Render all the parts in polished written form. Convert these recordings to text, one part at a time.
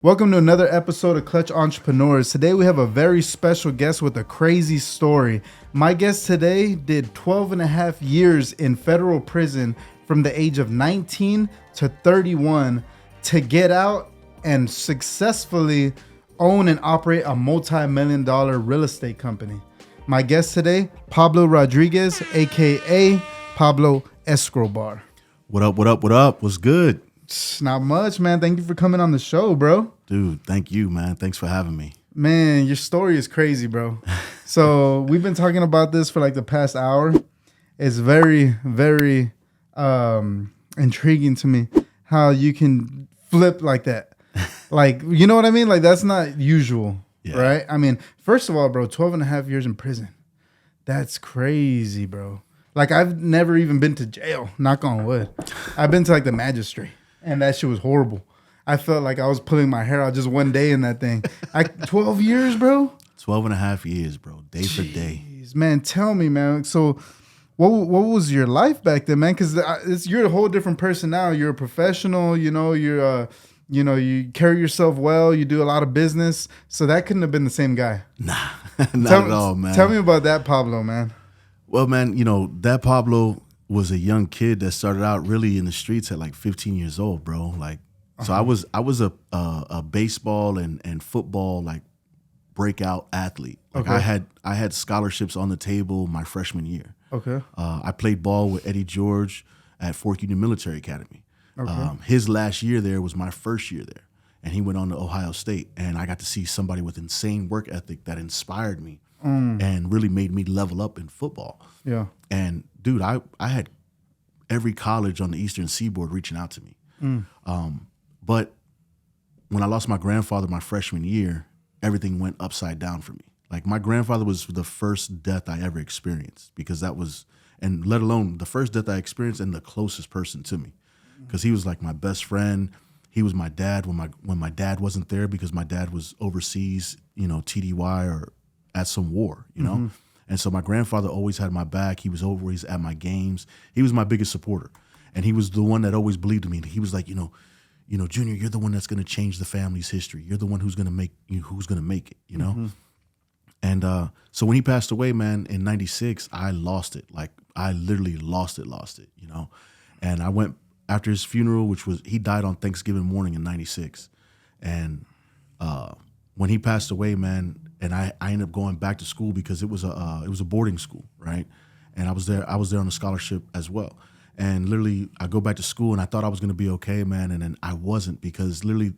Welcome to another episode of Clutch Entrepreneurs. Today we have a very special guest with a crazy story. My guest today did 12 and a half years in federal prison from the age of 19 to 31 to get out and successfully own and operate a multi-million-dollar real estate company. My guest today, Pablo Rodriguez, aka Pablo Escobar. What up, what up, what up? What's good? Not much, man. Thank you for coming on the show, bro. Dude, thank you, man. Thanks for having me. Man, your story is crazy, bro. So we've been talking about this for like the past hour. It's very, very intriguing to me how you can flip like that. Like, you know what I mean? Like, that's not usual, right? I mean, first of all, bro, 12 and a half years in prison. That's crazy, bro. Like, I've never even been to jail, knock on wood. I've been to like the magistrate. And that shit was horrible. I felt like I was pulling my hair out just one day in that thing. 12 years, bro? 12 and a half years, bro. Day for day. Man, tell me, man. So what was your life back then, man? Because you're a whole different person now. You're a professional. You know, you carry yourself well. You do a lot of business. So that couldn't have been the same guy. Nah, not at all, man. Tell me about that Pablo, man. Well, man, that Pablo was a young kid that started out really in the streets at like 15 years old, bro. Like, so I was a baseball and football like breakout athlete. Like I had scholarships on the table my freshman year. Okay. I played ball with Eddie George at Fort Union Military Academy. Okay. His last year there was my first year there, and he went on to Ohio State, and I got to see somebody with insane work ethic that inspired me and really made me level up in football. Yeah. And dude, I had every college on the Eastern Seaboard reaching out to me. But when I lost my grandfather my freshman year, everything went upside down for me. Like, my grandfather was the first death I ever experienced, because that was, and let alone the first death I experienced and the closest person to me, because he was like my best friend. He was my dad when my dad wasn't there, because my dad was overseas, TDY or at some war, And so my grandfather always had my back. He was always at my games. He was my biggest supporter. And he was the one that always believed in me. And he was like, Junior, you're the one that's going to change the family's history. You're the one who's going to make it, And so when he passed away, man, in 96, I lost it. Like, I literally lost it, And I went after his funeral, he died on Thanksgiving morning in 96. And when he passed away, man, and I ended up going back to school, because it was a boarding school, right? And I was there on a scholarship as well. And literally, I go back to school, and I thought I was going to be okay, man, and then I wasn't, because literally,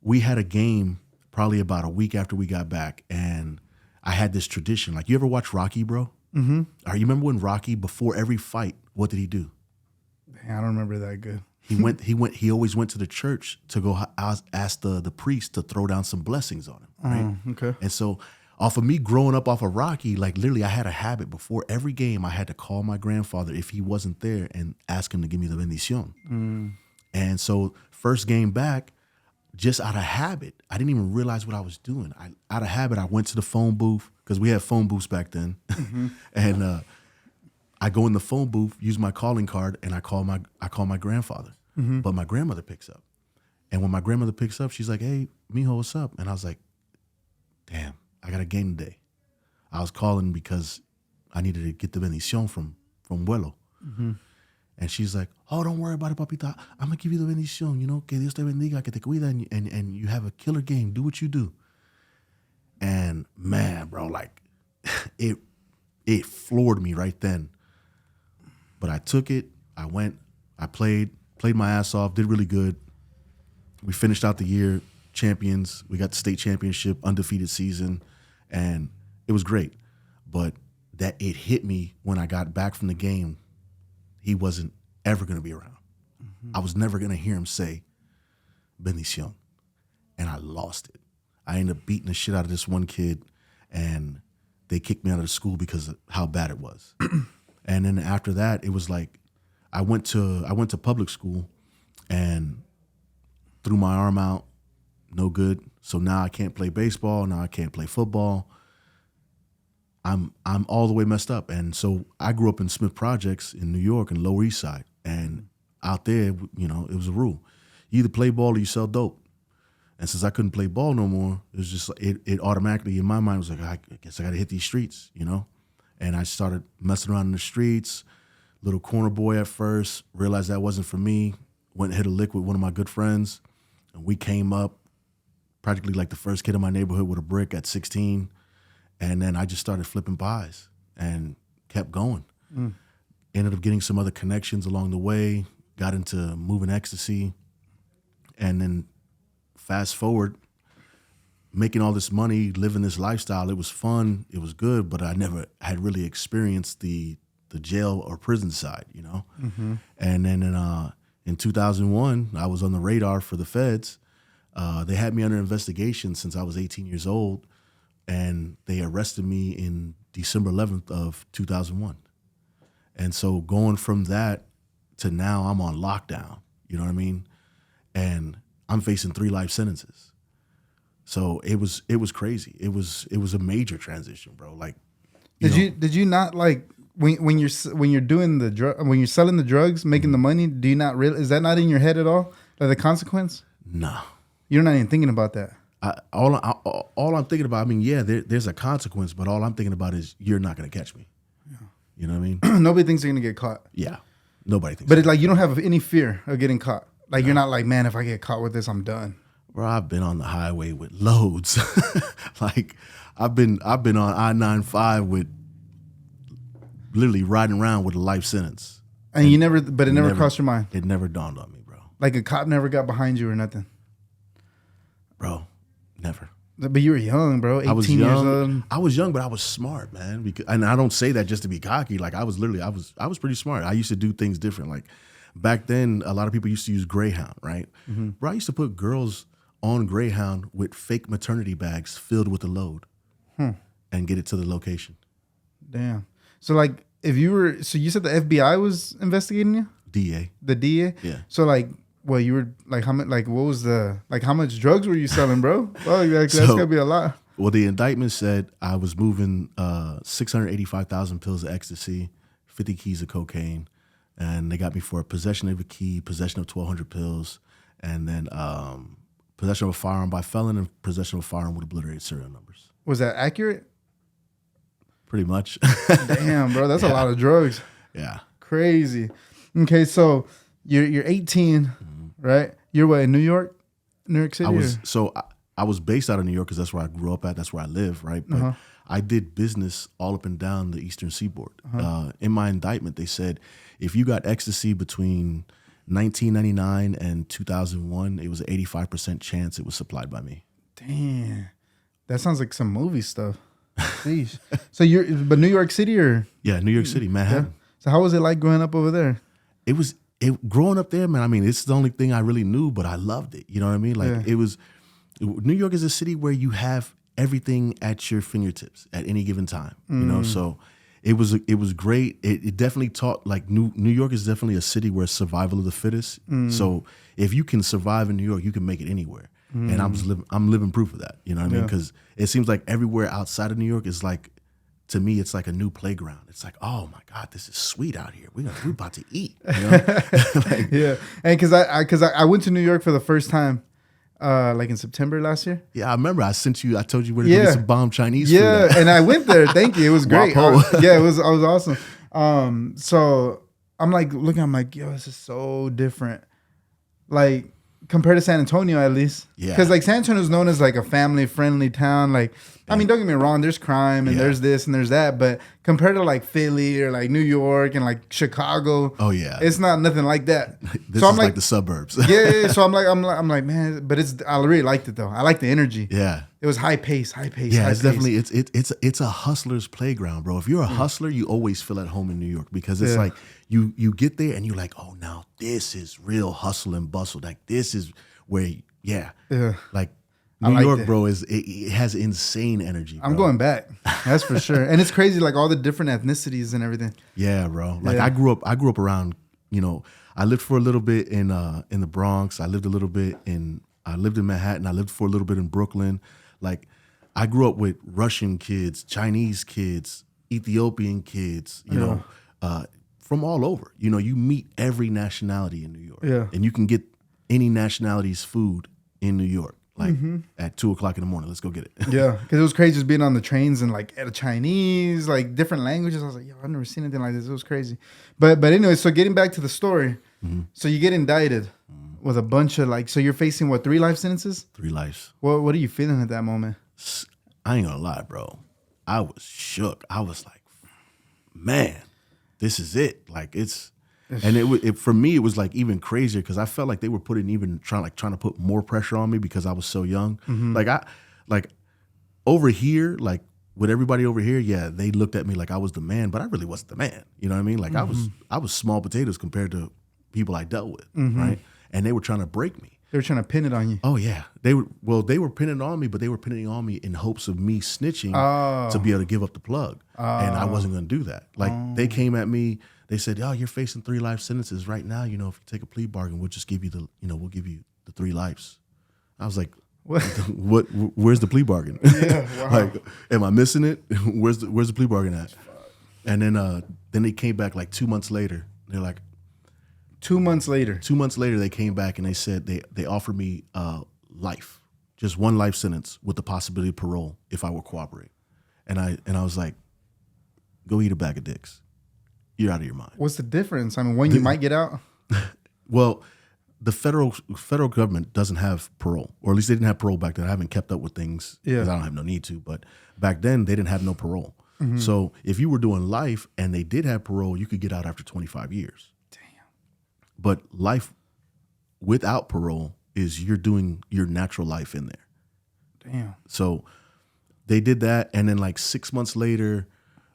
we had a game probably about a week after we got back, and I had this tradition. Like, you ever watch Rocky, bro? Mm-hmm. Or you remember when Rocky, before every fight, what did he do? I don't remember that good. He always went to the church to go ask the priest to throw down some blessings on him, right? Okay. And so, off of me growing up off of Rocky, like, literally, I had a habit before every game. I had to call my grandfather if he wasn't there and ask him to give me the bendición. And so, first game back, just out of habit, I didn't even realize what I was doing. Out of habit, I went to the phone booth, because we had phone booths back then, and I go in the phone booth, use my calling card, and I call my grandfather. But my grandmother picks up, and when my grandmother picks up, she's like, "Hey, mijo, what's up?" And I was like, "Damn, I got a game today." I was calling because I needed to get the bendición from Vuelo. And she's like, "Oh, don't worry about it, papita. I'm gonna give you the bendición. Que Dios te bendiga, que te cuida, and you have a killer game. Do what you do." And man, bro, like, it floored me right then. But I took it. I went. I played my ass off. Did really good. We finished out the year champions. We got the state championship, undefeated season, and it was great. But that it hit me when I got back from the game. He wasn't ever going to be around. I was never going to hear him say bendición, and I lost it. I ended up beating the shit out of this one kid, and they kicked me out of the school because of how bad it was. And then after that, it was like I went to public school and threw my arm out, no good. So now I can't play baseball. Now I can't play football. I'm all the way messed up. And so I grew up in Smith Projects in New York and Lower East Side. And out there, it was a rule. You either play ball or you sell dope. And since I couldn't play ball no more, it was just it automatically in my mind was like, I guess I got to hit these streets, you know? And I started messing around in the streets, little corner boy at first, realized that wasn't for me, went and hit a lick with one of my good friends, and we came up practically like the first kid in my neighborhood with a brick at 16. And then I just started flipping pies and kept going. Ended up getting some other connections along the way, got into moving ecstasy, and then fast forward, making all this money, living this lifestyle. It was fun, it was good, but I never had really experienced the jail or prison side, you know? And then in 2001, I was on the radar for the feds. They had me under investigation since I was 18 years old, and they arrested me in December 11th of 2001. And so going from that to now, I'm on lockdown, you know what I mean? And I'm facing 3 life sentences. So it was crazy. It was a major transition, bro. Like, did you not like when you're doing the drug, when you're selling the drugs, making the money? Do you not really? Is that not in your head at all? Like the consequence? No, you're not even thinking about that. All I'm thinking about. I mean, yeah, there's a consequence, but all I'm thinking about is you're not gonna catch me. Yeah. You know what I mean? Nobody thinks they're gonna get caught. Yeah, nobody thinks. But it's like you don't have any fear of getting caught. Like you're not like, man, if I get caught with this, I'm done. Bro, I've been on the highway with loads. Like I've been on I-95 with literally riding around with a life sentence. And you never, but it never crossed your mind. It never dawned on me, bro. Like a cop never got behind you or nothing. Bro, never. But you were young, bro. 18 years old. I was young, but I was smart, man. And I don't say that just to be cocky. Like I was pretty smart. I used to do things different. Like back then, a lot of people used to use Greyhound, right? Bro, I used to put girls on Greyhound with fake maternity bags filled with a load and get it to the location. Damn. So like if you were, so you said the FBI was investigating you? DA. The DA? Yeah. So like, well, you were like, how much, like what was the, like how much drugs were you selling, bro? Well, like, that's gotta be a lot. Well, the indictment said I was moving 685,000 pills of ecstasy, 50 keys of cocaine, and they got me for possession of a key, possession of 1,200 pills, and then possession of a firearm by felon and possession of a firearm with obliterated serial numbers. Was that accurate? Pretty much. Damn, bro, that's a lot of drugs. Yeah. Crazy. Okay, so you're 18, right? You're what, in New York City? I was based out of New York because that's where I grew up at. That's where I live, right? But I did business all up and down the Eastern Seaboard. In my indictment, they said if you got ecstasy between 1999 and 2001, it was an 85% chance it was supplied by me. Damn, that sounds like some movie stuff. Jeez. So but New York City or? Yeah, New York City, Manhattan. Yeah. So how was it like growing up over there? Growing up there, man. I mean, it's the only thing I really knew, but I loved it. You know what I mean? Like New York is a city where you have everything at your fingertips at any given time. You know, so it was great. It definitely taught, like New York is definitely a city where survival of the fittest. So if you can survive in New York, you can make it anywhere. And I'm living proof of that. You know what I mean? Because it seems like everywhere outside of New York is like, to me, it's like a new playground. It's like, oh my God, this is sweet out here. We're about to eat. You know? Like, yeah, and because I went to New York for the first time, like in September last year. Yeah, I remember. I told you where to go get some bomb Chinese food. Yeah, and I went there. Thank you. It was great. It was awesome. So I'm like looking. I'm like, yo, this is so different. Like compared to San Antonio, at least. Yeah. Because like San Antonio is known as like a family friendly town. Like, I mean, don't get me wrong. There's crime and there's this and there's that, but compared to like Philly or like New York and like Chicago, it's not nothing like that. This so is like the suburbs. Yeah. So I'm like, man, but I really liked it though. I like the energy. Yeah. It was high pace. Yeah, it's definitely it's a hustler's playground, bro. If you're a hustler, you always feel at home in New York because it's like you get there and you're like, oh, now this is real hustle and bustle. Like this is where, like New York, bro, it has insane energy. Bro. I'm going back. That's for sure. And it's crazy, like all the different ethnicities and everything. Yeah, bro. Like I grew up around, you know, I lived for a little bit in the Bronx. I lived a little bit in Manhattan. I lived for a little bit in Brooklyn. Like I grew up with Russian kids, Chinese kids, Ethiopian kids, you know, from all over. You know, you meet every nationality in New York. Yeah. And you can get any nationality's food in New York. like at 2:00 in the morning. Let's go get it. Yeah, because it was crazy just being on the trains and like at a Chinese, like different languages. I was like, yo, I've never seen anything like this. It was crazy. But anyway, so getting back to the story, so you get indicted with a bunch of like, so you're facing what, 3 life sentences? 3 lives. What are you feeling at that moment? I ain't gonna lie, bro. I was shook. I was like, man, this is it. Like it's, and it for me, it was like even crazier because I felt like they were trying to put more pressure on me because I was so young. Like over here, like with everybody over here, yeah, they looked at me like I was the man, but I really wasn't the man. You know what I mean? Like I was small potatoes compared to people I dealt with, right? And they were trying to break me. They were trying to pin it on you. Oh yeah, they were pinning on me, but they were pinning on me in hopes of me snitching to be able to give up the plug, and I wasn't going to do that. Like they came at me, they said, "Oh, you're facing 3 life sentences right now. You know, if you take a plea bargain, we'll just give you we'll give you the 3 lives." I was like, "What? Where's the plea bargain? Yeah, wow. Like, am I missing it? Where's the plea bargain at?" And then they came back like 2 months later. They're like. 2 months later. 2 months later, they came back and they said they offered me life, just 1 life sentence with the possibility of parole if I would cooperate. And I was like, go eat a bag of dicks. You're out of your mind. What's the difference? I mean, when you might get out? Well, the federal government doesn't have parole, or at least they didn't have parole back then. I haven't kept up with things because I don't have no need to. But back then, they didn't have no parole. So if you were doing life and they did have parole, you could get out after 25 years. But life without parole is you're doing your natural life in there. Damn. So they did that. And then like 6 months later,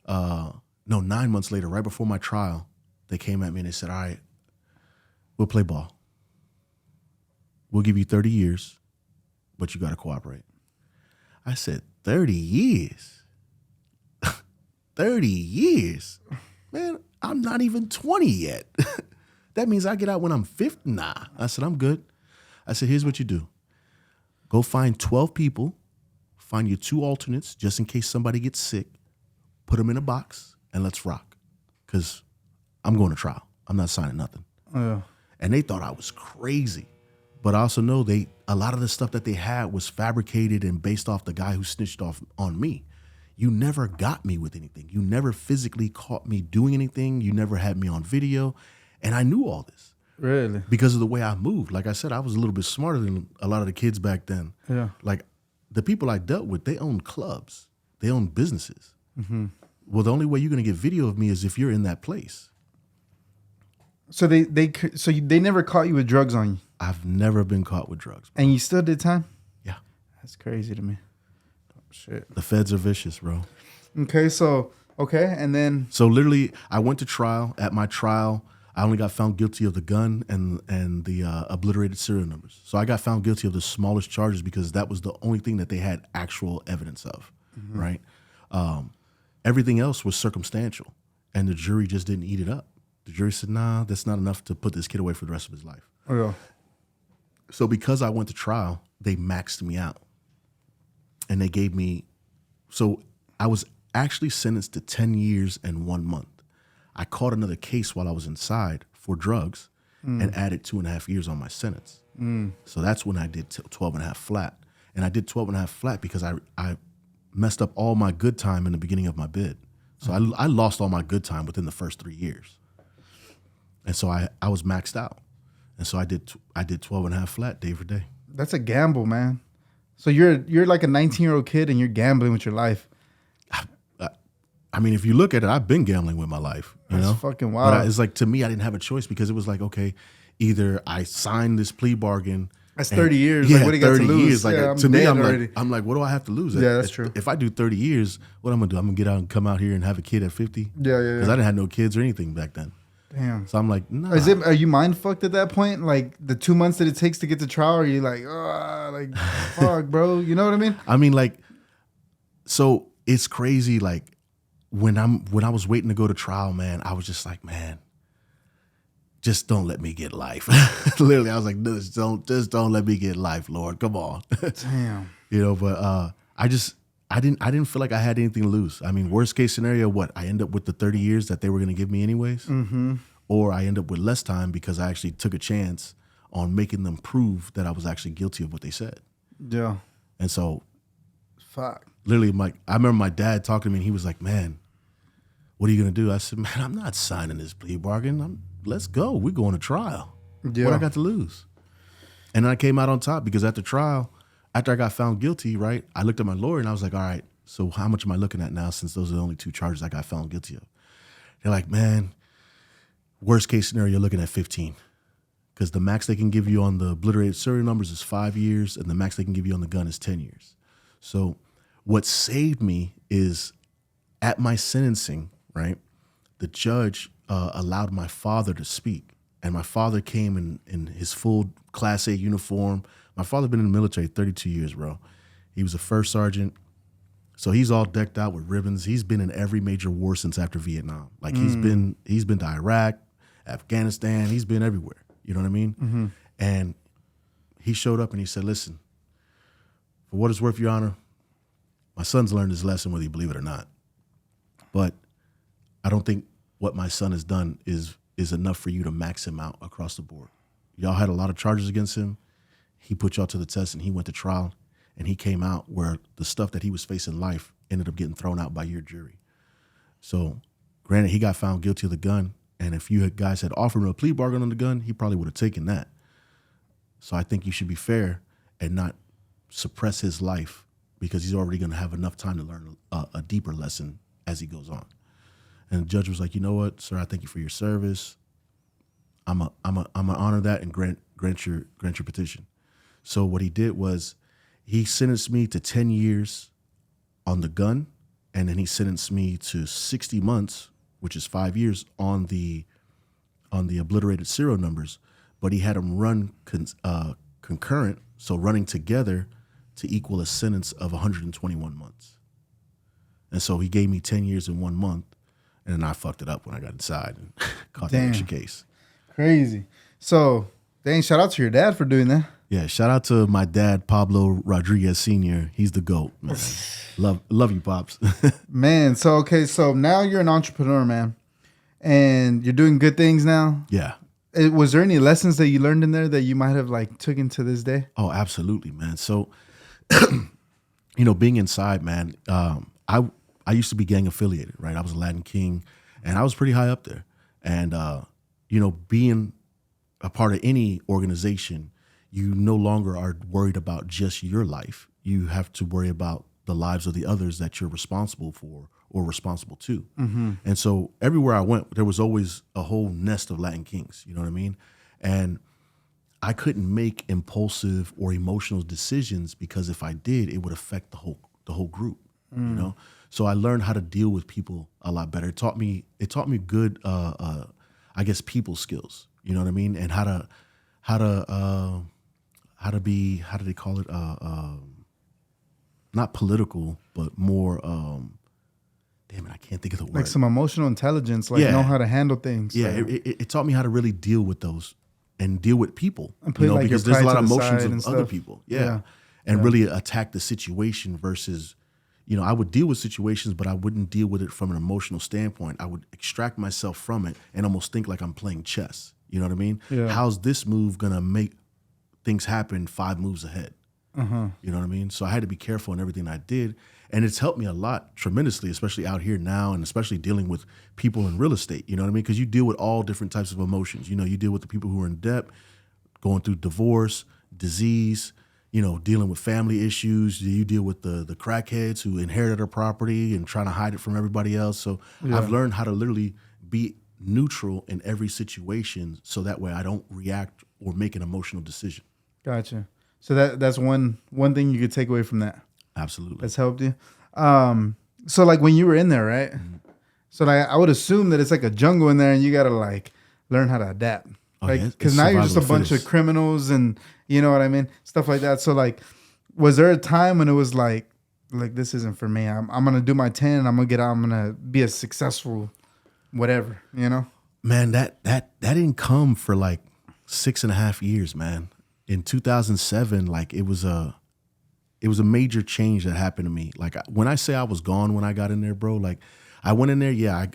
9 months later, right before my trial, they came at me and they said, all right, we'll play ball. We'll give you 30 years, but you got to cooperate. I said, 30 years? 30 years? Man, I'm not even 20 yet. That means I get out when I'm 50? Nah. I said, I'm good. I said, here's what you do. Go find 12 people, find your 2 alternates just in case somebody gets sick, put them in a box, and let's rock. Because I'm going to trial. I'm not signing nothing. And they thought I was crazy. But I also know a lot of the stuff that they had was fabricated and based off the guy who snitched off on me. You never got me with anything. You never physically caught me doing anything. You never had me on video. And I knew all this. Really? Because of the way I moved. Like I said, I was a little bit smarter than a lot of the kids back then. Yeah. Like the people I dealt with, they owned clubs. They owned businesses. Well, the only way you're going to get video of me is if you're in that place. So they never caught you with drugs on you? I've never been caught with drugs. Bro. And you still did time? Yeah. That's crazy to me. Oh, shit. The feds are vicious, bro. Okay, and then... So literally, I went to trial. At my trial, I only got found guilty of the gun and the obliterated serial numbers. So I got found guilty of the smallest charges because that was the only thing that they had actual evidence of, right? Everything else was circumstantial, and the jury just didn't eat it up. The jury said, nah, that's not enough to put this kid away for the rest of his life. Oh, yeah. So because I went to trial, they maxed me out. And they gave me, so I was actually sentenced to 10 years and 1 month. I caught another case while I was inside for drugs and added 2.5 years on my sentence. So that's when I did 12 and a half flat. And I did 12 and a half flat because I messed up all my good time in the beginning of my bid. So I lost all my good time within the first 3 years. And so I was maxed out. And so I did 12 and a half flat day for day. That's a gamble, man. So you're like a 19-year-old kid and you're gambling with your life. I mean, if you look at it, I've been gambling with my life. That's fucking wild. But it's like, to me, I didn't have a choice because it was like, okay, either I signed this plea bargain. That's 30 years. Yeah, like, what do you got to lose? Years. Like, yeah, to me, already. I'm like, what do I have to lose? Yeah, that's true. If I do 30 years, what I'm going to do? I'm going to get out and come out here and have a kid at 50? Yeah. Because I didn't have no kids or anything back then. Damn. So I'm like, nah. Are you mind fucked at that point? Like the 2 months that it takes to get to trial, are you like, fuck, bro? You know what I mean? I mean, like, so it's crazy. Like when I was waiting to go to trial, man, I was just like, man, just don't let me get life. Literally, I was like, just don't let me get life, Lord. Come on. Damn. But I didn't feel like I had anything to lose. I mean, worst case scenario, what? I end up with the 30 years that they were going to give me anyways? Or I end up with less time because I actually took a chance on making them prove that I was actually guilty of what they said. Yeah. And so Fuck. literally I remember my dad talking to me and he was like, man, what are you going to do? I said, man, I'm not signing this plea bargain. Let's go. We're going to trial. Yeah. What I got to lose? And then I came out on top because at the trial, after I got found guilty, right, I looked at my lawyer and I was like, all right, so how much am I looking at now since those are the only 2 charges I got found guilty of? They're like, man, worst case scenario, you're looking at 15. Because the max they can give you on the obliterated serial numbers is 5 years, and the max they can give you on the gun is 10 years. So what saved me is at my sentencing, right, the judge allowed my father to speak. And my father came in his full Class A uniform. My father been in the military 32 years, bro. He was a first sergeant. So he's all decked out with ribbons. He's been in every major war since after Vietnam. Like he's been to Iraq, Afghanistan. He's been everywhere. You know what I mean? Mm-hmm. And he showed up and he said, listen, for what it's worth, Your Honor, my son's learned his lesson, whether you believe it or not. But I don't think what my son has done is enough for you to max him out across the board. Y'all had a lot of charges against him. He put y'all to the test and he went to trial and he came out where the stuff that he was facing in life ended up getting thrown out by your jury. So granted, he got found guilty of the gun. And if you guys had offered him a plea bargain on the gun, he probably would have taken that. So I think you should be fair and not suppress his life because he's already going to have enough time to learn a deeper lesson as he goes on. And the judge was like, you know what, sir, I thank you for your service. I'm a honor that and grant your petition. So what he did was he sentenced me to 10 years on the gun, and then he sentenced me to 60 months, which is 5 years on the obliterated serial numbers, but he had them run concurrent, so running together to equal a sentence of 121 months. And so he gave me 10 years in 1 month, and then I fucked it up when I got inside and caught the extra case. Crazy. So, dang, shout out to your dad for doing that. Yeah, shout out to my dad, Pablo Rodriguez Sr. He's the GOAT, man. Love you, Pops. Man, so now you're an entrepreneur, man, and you're doing good things now. Yeah. Was there any lessons that you learned in there that you might have like took into this day? Oh, absolutely, man. So, being inside, man, I used to be gang affiliated, right? I was a Latin King, and I was pretty high up there. And, being a part of any organization, you no longer are worried about just your life. You have to worry about the lives of the others that you're responsible for or responsible to. Mm-hmm. And so everywhere I went, there was always a whole nest of Latin Kings, you know what I mean? And I couldn't make impulsive or emotional decisions because if I did, it would affect the whole group, you know? So I learned how to deal with people a lot better. It taught me good, I guess, people skills, you know what I mean? And how to be, how do they call it? Not political, but more, damn it, I can't think of the word. Like some emotional intelligence, know how to handle things. Yeah, it taught me how to really deal with those and deal with people, and put, because there's a lot of emotions of other people. Yeah. And really attack the situation versus, I would deal with situations, but I wouldn't deal with it from an emotional standpoint. I would extract myself from it and almost think like I'm playing chess. You know what I mean? Yeah. How's this move going to make things happen 5 moves ahead? Uh-huh. You know what I mean? So I had to be careful in everything I did. And it's helped me a lot tremendously, especially out here now, and especially dealing with people in real estate. You know what I mean? Because you deal with all different types of emotions. You deal with the people who are in debt, going through divorce, disease, dealing with family issues. You deal with the crackheads who inherited a property and trying to hide it from everybody else. So I've learned how to literally be neutral in every situation so that way I don't react or make an emotional decision. Gotcha. So that's one thing you could take away from that. Absolutely. That's helped you. So like when you were in there, right? Mm-hmm. So like I would assume that it's like a jungle in there and you got to like learn how to adapt. Because now you're just a bunch of criminals and you know what I mean? Stuff like that. So like, was there a time when it was like this isn't for me. I'm going to do my 10 and I'm going to get out. I'm going to be a successful whatever, Man, that didn't come for like 6.5 years, man. In 2007, like it was a major change that happened to me. Like when I say I was gone when I got in there, bro, like I went in there,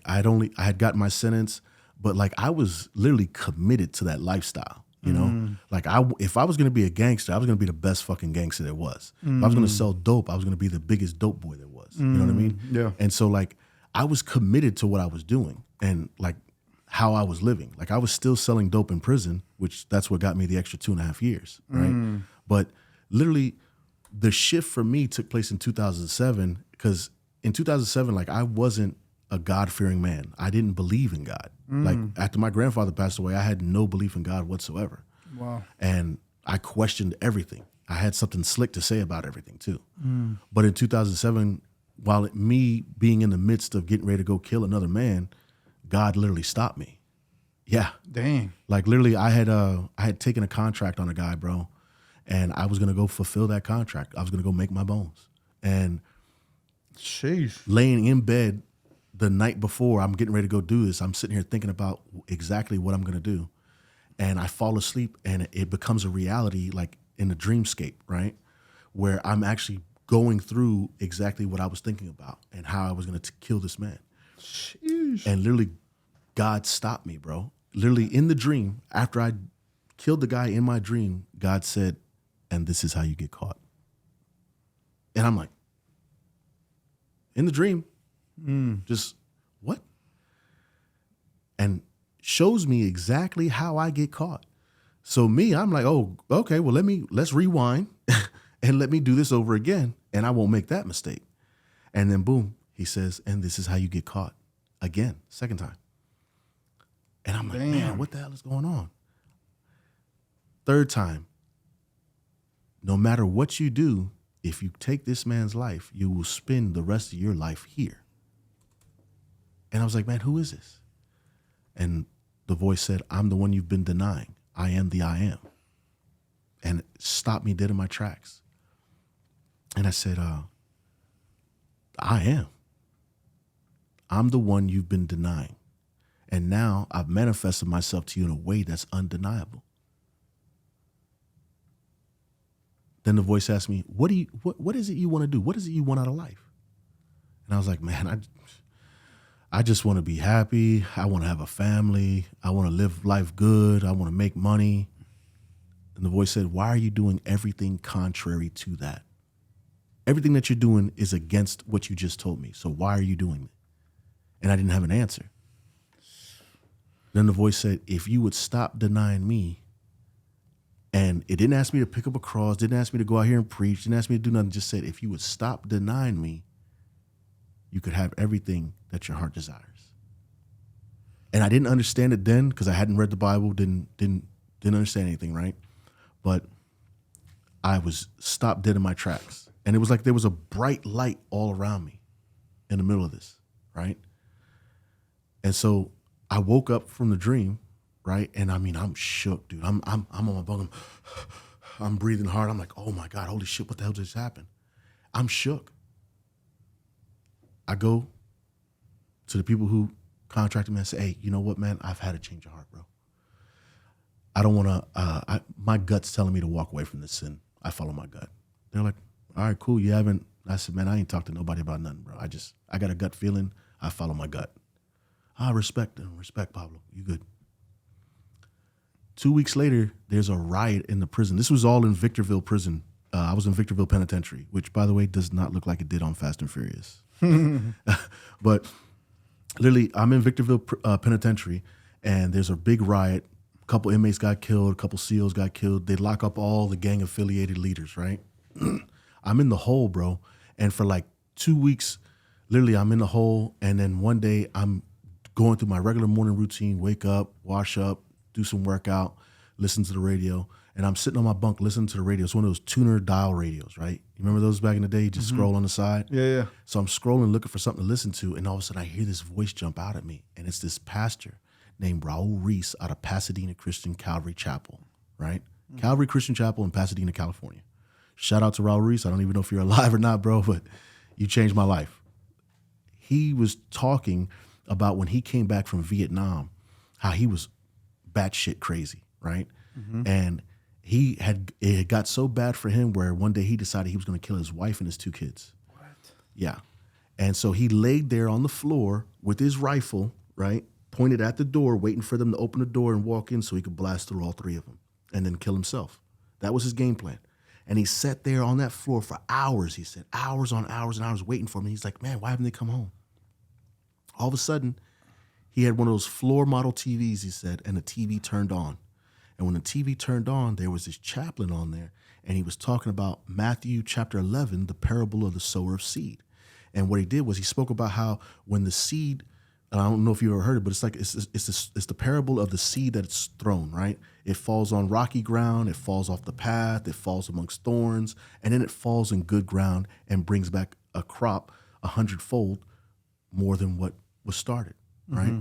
I had gotten my sentence, but like I was literally committed to that lifestyle. You know, like if I was gonna be a gangster, I was gonna be the best fucking gangster there was. If I was gonna sell dope, I was gonna be the biggest dope boy there was. You know what I mean? Yeah. And so like I was committed to what I was doing and like how I was living. Like I was still selling dope in prison, which that's what got me the extra 2.5 years, right? But literally, the shift for me took place in 2007 because in 2007, like I wasn't a God-fearing man. I didn't believe in God. Like after my grandfather passed away, I had no belief in God whatsoever. Wow. And I questioned everything. I had something slick to say about everything too. But in 2007, while me being in the midst of getting ready to go kill another man, God literally stopped me. Yeah. Dang. Like literally I had taken a contract on a guy, bro, and I was going to go fulfill that contract. I was going to go make my bones. And Sheesh. laying in bed the night before I'm getting ready to go do this, I'm sitting here thinking about exactly what I'm going to do. And I fall asleep and it becomes a reality, like in a dreamscape, right? Where I'm actually going through exactly what I was thinking about and how I was going to kill this man. Sheesh. And literally God stopped me, bro. Literally in the dream, after I killed the guy in my dream, God said, and this is how you get caught. And I'm like, in the dream, just what? And shows me exactly how I get caught. So I'm like, oh, okay, well, let's rewind and let me do this over again. And I won't make that mistake. And then boom, he says, and this is how you get caught again, second time. And I'm like, man, what the hell is going on? Third time, no matter what you do, if you take this man's life, you will spend the rest of your life here. And I was like, man, who is this? And the voice said, I'm the one you've been denying. I am the I am. And it stopped me dead in my tracks. And I said, I am. I'm the one you've been denying. And now I've manifested myself to you in a way that's undeniable. Then the voice asked me, what is it you want to do? What is it you want out of life? And I was like, man, I just want to be happy. I want to have a family. I want to live life good. I want to make money. And the voice said, why are you doing everything contrary to that? Everything that you're doing is against what you just told me. So why are you doing it? And I didn't have an answer. Then the voice said, if you would stop denying me, and it didn't ask me to pick up a cross, didn't ask me to go out here and preach, didn't ask me to do nothing, just said, if you would stop denying me, you could have everything that your heart desires. And I didn't understand it then because I hadn't read the Bible, didn't understand anything, right? But I was stopped dead in my tracks. And it was like there was a bright light all around me in the middle of this, right? And so I woke up from the dream, right? And I mean, I'm shook, dude. I'm on my bunk. I'm breathing hard. I'm like, oh my God, holy shit, what the hell just happened? I'm shook. I go to the people who contracted me and say, hey, you know what, man? I've had a change of heart, bro. I don't want to, my gut's telling me to walk away from this sin. I follow my gut. They're like, all right, cool. You haven't, I said, man, I ain't talked to nobody about nothing, bro. I got a gut feeling. I follow my gut. Respect Pablo. You good. 2 weeks later, there's a riot in the prison. This was all in Victorville prison. I was in Victorville Penitentiary, which, by the way, does not look like it did on Fast and Furious. But literally, I'm in Victorville Penitentiary, and there's a big riot. A couple inmates got killed. A couple SEALs got killed. They lock up all the gang-affiliated leaders, right? I'm in the hole, bro. And for like 2 weeks, literally, I'm in the hole. And then one day, I'm going through my regular morning routine, wake up, wash up, do some workout, listen to the radio. And I'm sitting on my bunk listening to the radio. It's one of those tuner dial radios, right? You remember those back in the day? You just scroll on the side? Yeah. So I'm scrolling, looking for something to listen to. And all of a sudden, I hear this voice jump out at me. And it's this pastor named Raul Reese out of Pasadena Christian Calvary Chapel, right? Calvary Christian Chapel in Pasadena, California. Shout out to Raul Reese. I don't even know if you're alive or not, bro, but you changed my life. He was talking about when he came back from Vietnam, how he was batshit crazy, right? And it had got so bad for him where one day he decided he was going to kill his wife and his 2 kids. What? Yeah. And so he laid there on the floor with his rifle, right, pointed at the door, waiting for them to open the door and walk in so he could blast through all 3 of them. and then kill himself. That was his game plan. And he sat there on that floor for hours. He said, hours on hours and hours waiting for me. He's like, man, why haven't they come home? All of a sudden, he had one of those floor model TVs, he said, and the TV turned on. And when the TV turned on, there was this chaplain on there, and he was talking about Matthew chapter 11, the parable of the sower of seed. And what he did was he spoke about how when the seed, and I don't know if you ever heard it, but it's the parable of the seed that's thrown, right? It falls on rocky ground, it falls off the path, it falls amongst thorns, and then it falls in good ground and brings back a crop 100-fold more than what was started, right? Mm-hmm.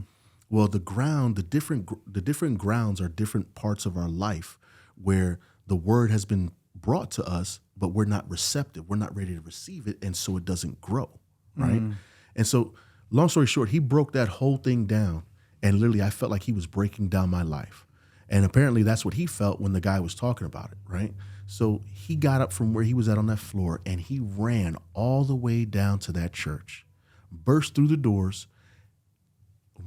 Well, the ground, the different grounds are different parts of our life where the word has been brought to us, but we're not receptive. We're not ready to receive it, and so it doesn't grow, right? Mm. And so, long story short, he broke that whole thing down, and literally I felt like he was breaking down my life. And apparently that's what he felt when the guy was talking about it, right? So he got up from where he was at on that floor, and he ran all the way down to that church, burst through the doors,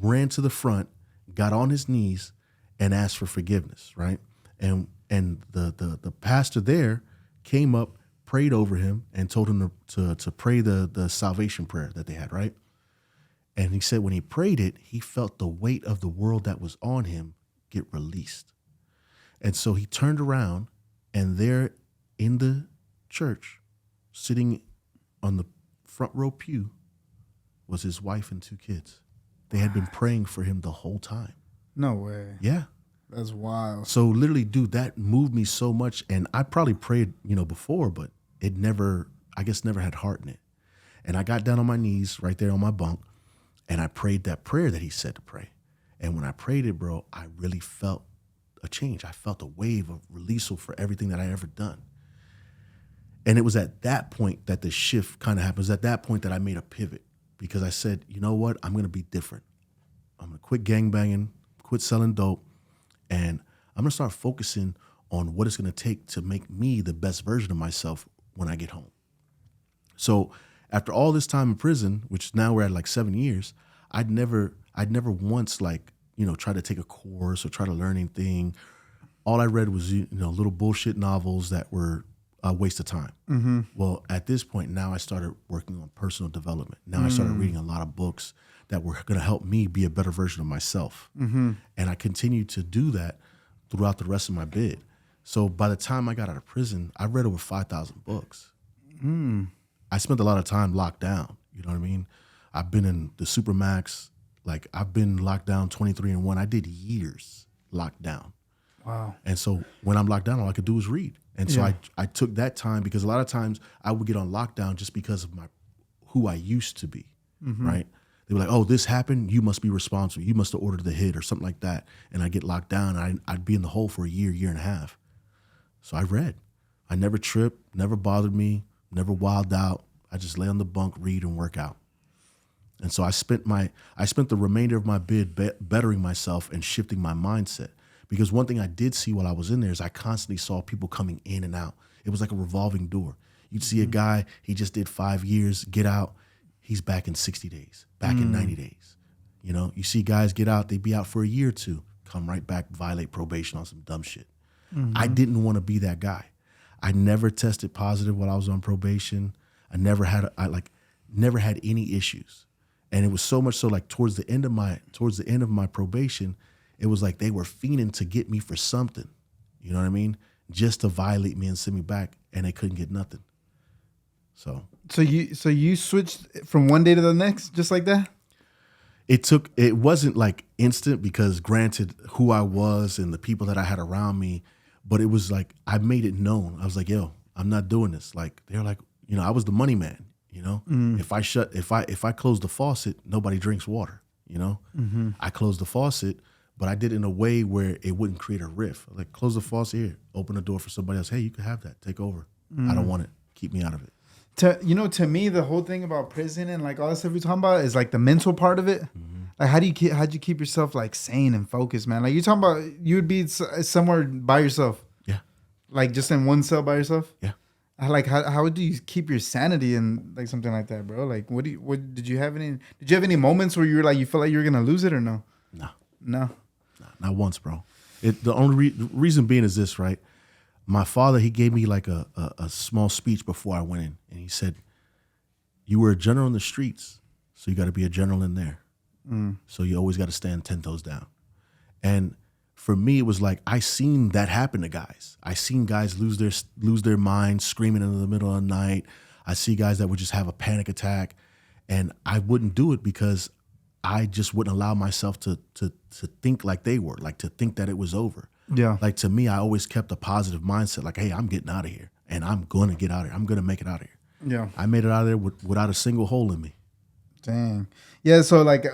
ran to the front, got on his knees, and asked for forgiveness, right? And the pastor there came up, prayed over him, and told him to pray the salvation prayer that they had, right? And he said when he prayed it, he felt the weight of the world that was on him get released. And so he turned around, and there in the church, sitting on the front row pew, was his wife and 2 kids. They had been praying for him the whole time. No way. Yeah. That's wild. So literally, dude, that moved me so much. And I probably prayed, before, but it never had heart in it. And I got down on my knees right there on my bunk, and I prayed that prayer that he said to pray. And when I prayed it, bro, I really felt a change. I felt a wave of release for everything that I ever done. And it was at that point that the shift kind of happened. It was at that point that I made a pivot, because I said, you know what? I'm going to be different. I'm going to quit gangbanging, quit selling dope, and I'm going to start focusing on what it's going to take to make me the best version of myself when I get home. So after all this time in prison, which now we're at like 7 years, I'd never once tried to take a course or try to learn anything. All I read was, little bullshit novels that were a waste of time. Mm-hmm. Well, at this point, now I started working on personal development. Now I started reading a lot of books that were going to help me be a better version of myself. Mm-hmm. And I continued to do that throughout the rest of my bid. So by the time I got out of prison, I read over 5,000 books. Mm. I spent a lot of time locked down. You know what I mean? I've been in the Supermax. Like, I've been locked down 23-1. I did years locked down. Wow. And so when I'm locked down, all I could do was read. And so I took that time, because a lot of times I would get on lockdown just because of who I used to be, right? They were like, oh, this happened, you must be responsible. You must have ordered the hit or something like that. And I'd get locked down, and I'd be in the hole for a year and a half. So I read. I never tripped, never bothered me, never wilded out. I just lay on the bunk, read, and work out. And so I spent the remainder of my bid bettering myself and shifting my mindset. Because one thing I did see while I was in there is I constantly saw people coming in and out. It was like a revolving door. You'd see a guy, he just did 5 years, get out, he's back in 60 days, back in 90 days. You see guys get out, they be out for a year or two, come right back, violate probation on some dumb shit. Mm-hmm. I didn't want to be that guy. I never tested positive while I was on probation. I never had any issues. And it was so much so, like, towards the end of my probation, it was like they were fiending to get me for something, you know what I mean? Just to violate me and send me back, and they couldn't get nothing. So you switched from one day to the next, just like that? It wasn't like instant, because granted who I was and the people that I had around me, but it was like I made it known. I was like, yo, I'm not doing this. Like, they're like, I was the money man, If I close the faucet, nobody drinks water, Mm-hmm. I closed the faucet, but I did it in a way where it wouldn't create a rift. Like, close the faucet here, open the door for somebody else. Hey, you can have that. Take over. I don't want it. Keep me out of it. To me, the whole thing about prison and like all that stuff you're talking about is like the mental part of it. Mm-hmm. Like, how'd you keep yourself like sane and focused, man? Like, you're talking about you would be somewhere by yourself. Yeah. Like, just in one cell by yourself. Yeah. Like, how do you keep your sanity in like something like that, bro? Like, did you have any moments where you were like, you felt like you were gonna lose it, or no? No. No. Not once, bro. The only reason being is this, right? My father, he gave me like a small speech before I went in, and he said, "You were a general in the streets, so you got to be a general in there. So you always got to stand 10 toes down." And for me, it was like I seen that happen to guys. I seen guys lose their minds, screaming in the middle of the night. I see guys that would just have a panic attack, and I wouldn't do it because I just wouldn't allow myself to think like they were, like to think that it was over. Yeah. Like to me, I always kept a positive mindset. Like, hey, I'm getting out of here, and I'm going to get out of here. I'm going to make it out of here. Yeah. I made it out of there without a single hole in me. Dang. Yeah. So like,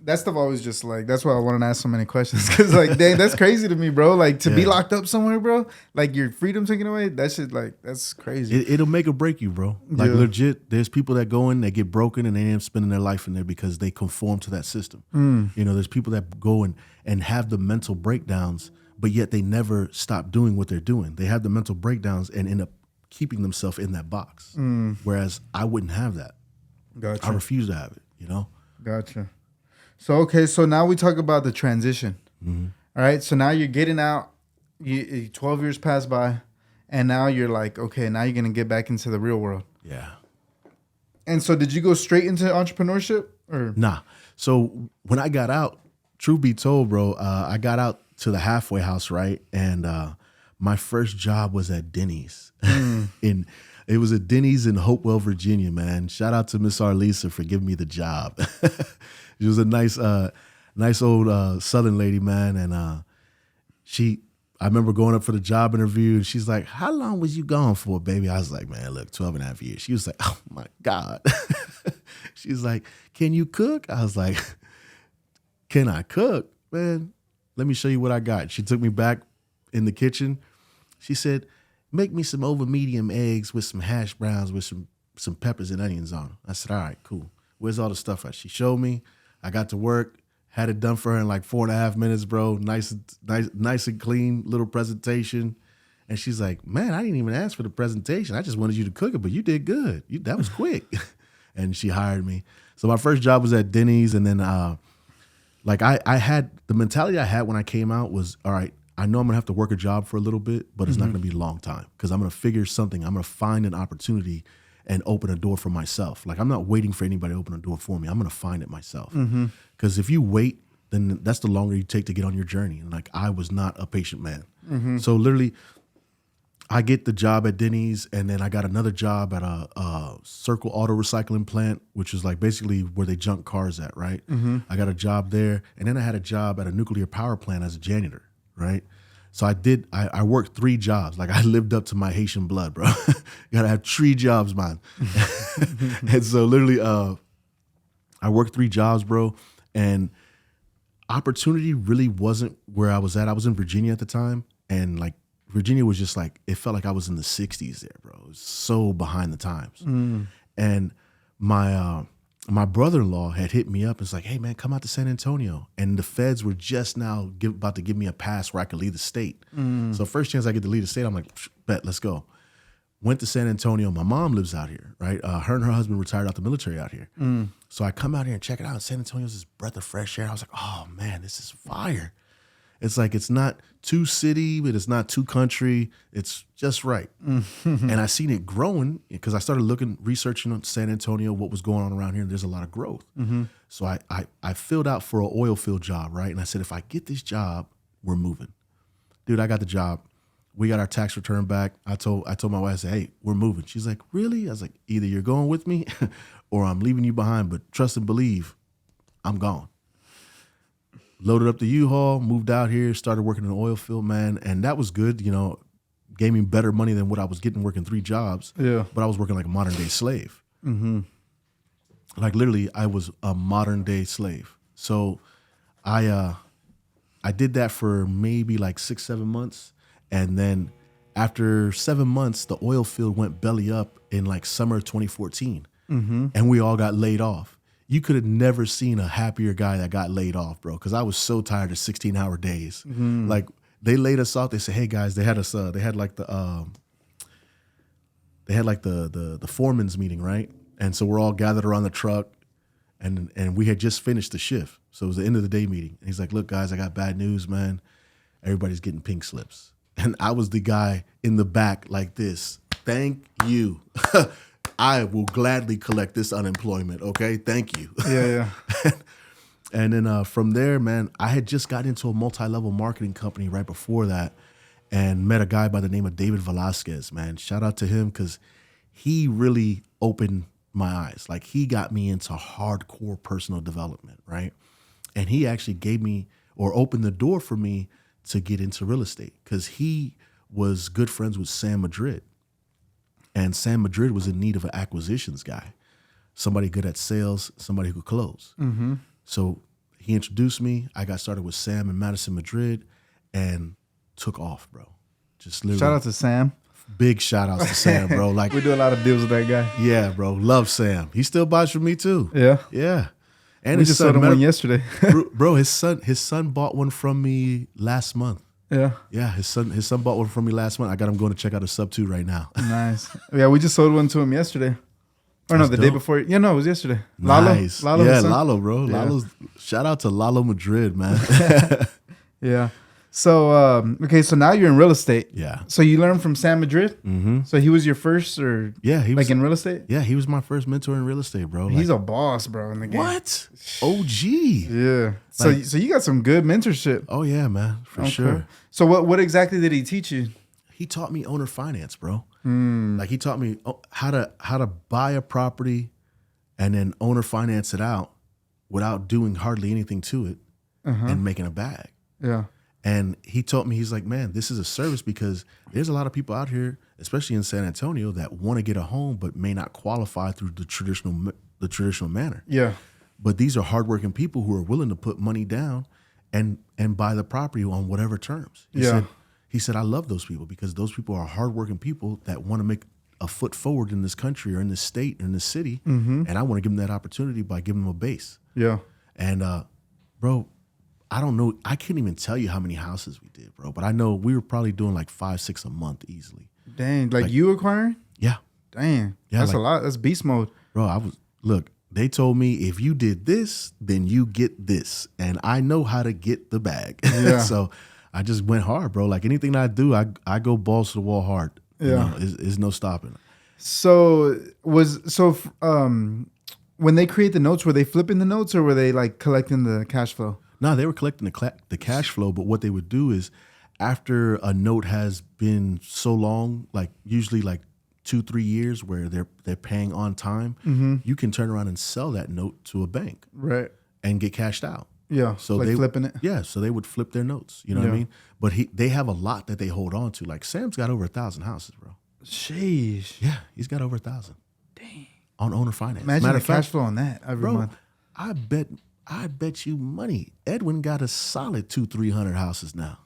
that stuff always just like, that's why I wanted to ask so many questions. Cause like, dang, that's crazy to me, bro. Like to be locked up somewhere, bro, like your freedom taken away. That shit, like, that's crazy. It'll make or break you, bro. Like legit, there's people that go in, they get broken, and they end up spending their life in there because they conform to that system. You know, there's people that go and have the mental breakdowns, but yet they never stop doing what they're doing. They have the mental breakdowns and end up keeping themselves in that box. Whereas I wouldn't have that. Gotcha. I refuse to have it, you know? Gotcha. So, okay. So now we talk about the transition. All right. So now you're getting out, 12 years pass by, and now you're like, okay, now you're going to get back into the real world. Yeah. And so did you go straight into entrepreneurship or? Nah. So when I got out, truth be told, bro, I got out to the halfway house, right? And my first job was at Denny's. It was at Denny's in Hopewell, Virginia, man. Shout out to Miss Arlisa for giving me the job. She was a nice old Southern lady, man. And I remember going up for the job interview, and she's like, "How long was you gone for, baby?" I was like, "Man, look, 12 and a half years." She was like, "Oh my God." She's like, "Can you cook?" I was like, "Can I cook? Man, let me show you what I got." She took me back in the kitchen. She said, "Make me some over medium eggs with some hash browns with some peppers and onions on them." I said, "All right, cool. Where's all the stuff at?" She showed me. I got to work, had it done for her in like 4.5 minutes, bro. Nice and clean little presentation. And she's like, "Man, I didn't even ask for the presentation. I just wanted you to cook it, but you did good. That was quick." And she hired me. So my first job was at Denny's, and then like I had the mentality I had when I came out was, all right, I know I'm gonna have to work a job for a little bit, but it's not gonna be a long time because I'm gonna figure something. I'm gonna find an opportunity and open a door for myself. Like I'm not waiting for anybody to open a door for me. I'm gonna find it myself. Because if you wait, then that's the longer you take to get on your journey. And like I was not a patient man. So literally, I get the job at Denny's, and then I got another job at a Circle Auto Recycling plant, which is like basically where they junk cars at, right? I got a job there, and then I had a job at a nuclear power plant as a janitor, right? So I worked 3 jobs. Like I lived up to my Haitian blood, bro. You gotta have 3 jobs, man. And so literally, I worked 3 jobs, bro. And opportunity really wasn't where I was at. I was in Virginia at the time. And like Virginia was just like, it felt like I was in the 60s there, bro. It was so behind the times. And my brother-in-law had hit me up and was like, "Hey, man, come out to San Antonio." And the feds were just now about to give me a pass where I could leave the state. So first chance I get to leave the state, I'm like, bet, let's go. Went to San Antonio. My mom lives out here, right? Her and her husband retired out the military out here. So I come out here and check it out. San Antonio's this breath of fresh air. I was like, oh, man, this is fire. It's like it's not too city, but it's not too country. It's just right. And I seen it growing because I started researching on San Antonio, what was going on around here. And there's a lot of growth. So I filled out for an oil field job, right? And I said, if I get this job, we're moving. Dude, I got the job. We got our tax return back. I told my wife, I said, "Hey, we're moving." She's like, "Really?" I was like, "Either you're going with me or I'm leaving you behind, but trust and believe, I'm gone." Loaded up the U-Haul, moved out here, started working in the oil field, man. And that was good, you know, gave me better money than what I was getting working 3 jobs. Yeah. But I was working like a modern day slave. Like literally, I was a modern day slave. So I did that for maybe like 6-7 months. And then after 7 months, the oil field went belly up in like summer 2014. And we all got laid off. You could have never seen a happier guy that got laid off, bro, because I was so tired of 16-hour days. Like they laid us off. They said, "Hey guys," they had us. They had like the foreman's meeting, right? And so we're all gathered around the truck, and we had just finished the shift, so it was the end of the day meeting. And he's like, "Look, guys, I got bad news, man. everybody's getting pink slips. And I was the guy in the back like this. Thank you. I will gladly collect this unemployment. Okay. Thank you. Yeah. And then from there, man, I had just got into a multi-level marketing company right before that and met a guy by the name of David Velasquez, man. Shout out to him because he really opened my eyes. Like he got me into hardcore personal development, right? And he actually gave me or opened the door for me to get into real estate because he was good friends with Sam Madrid. And Sam Madrid was in need of an acquisitions guy, somebody good at sales, somebody who could close. Mm-hmm. So he introduced me. I got started with Sam in Madison, Madrid, and took off, bro. Just literally. Shout out to Sam. Big shout outs to Sam, bro. Like We do a lot of deals with that guy. yeah, bro. Love Sam. He still buys from me too. Yeah. Yeah. And We his just son, sold him one yesterday. bro, his son bought one from me last month. Yeah. Yeah, his son bought one from me last month. I got him going to check out a sub 2 right now. Nice. Yeah, we just sold one to him yesterday. Or no, That's the day dope. before. Yeah, no, it was yesterday. Nice. Lalo, yeah, his son. Lalo, bro. Yeah. Lalo's shout out to Lalo Madrid, man. Yeah. So, okay, so now you're in real estate. Yeah. So you learned from Sam Madrid? Mm-hmm. So he was your first or Yeah, he was like in real estate? Yeah, he was my first mentor in real estate, bro. Like, He's a boss, bro, in the game. what? OG. Yeah. So Like- so you got some good mentorship. Oh yeah, man, for Okay. sure. So what exactly did he teach you? He taught me owner finance, bro. Hmm. Like he taught me how to buy a property and then owner finance it out without doing hardly anything to it and making a bag. Yeah. And he taught me, he's like, man, this is a service because there's a lot of people out here, especially in San Antonio, that want to get a home but may not qualify through the traditional manner. Yeah. But these are hardworking people who are willing to put money down and buy the property on whatever terms. He said, I love those people because those people are hardworking people that want to make a foot forward in this country or in this state or in this city. And I want to give them that opportunity by giving them a base. Yeah. And bro, I don't know. I can't even tell you how many houses we did, bro. But I know we were probably doing like 5-6 a month easily. Dang. Like you acquiring? Yeah. Dang. Yeah, That's like- a lot. That's beast mode. Bro, they told me if you did this, then you get this. And I know how to get the bag. Yeah. So I just went hard, bro. Like anything that I do, I go balls to the wall hard. Yeah. You know, there's no stopping. So when they create the notes, were they flipping the notes or were they like collecting the cash flow? No, they were collecting the cash flow, but what they would do is after a note has been so long, like usually like 2-3 years where they're paying on time, you can turn around and sell that note to a bank Right. and get cashed out. Yeah. So like they flipping it. Yeah, so they would flip their notes. You know what I Yeah. mean? But they have a lot that they hold on to. Like Sam's got over 1,000 houses, bro. Sheesh. Yeah, he's got over 1,000. Dang. On owner finance. Imagine Matter the of fact, cash flow on that every bro, month. I bet you money. Edwin got a solid 200-300 houses now.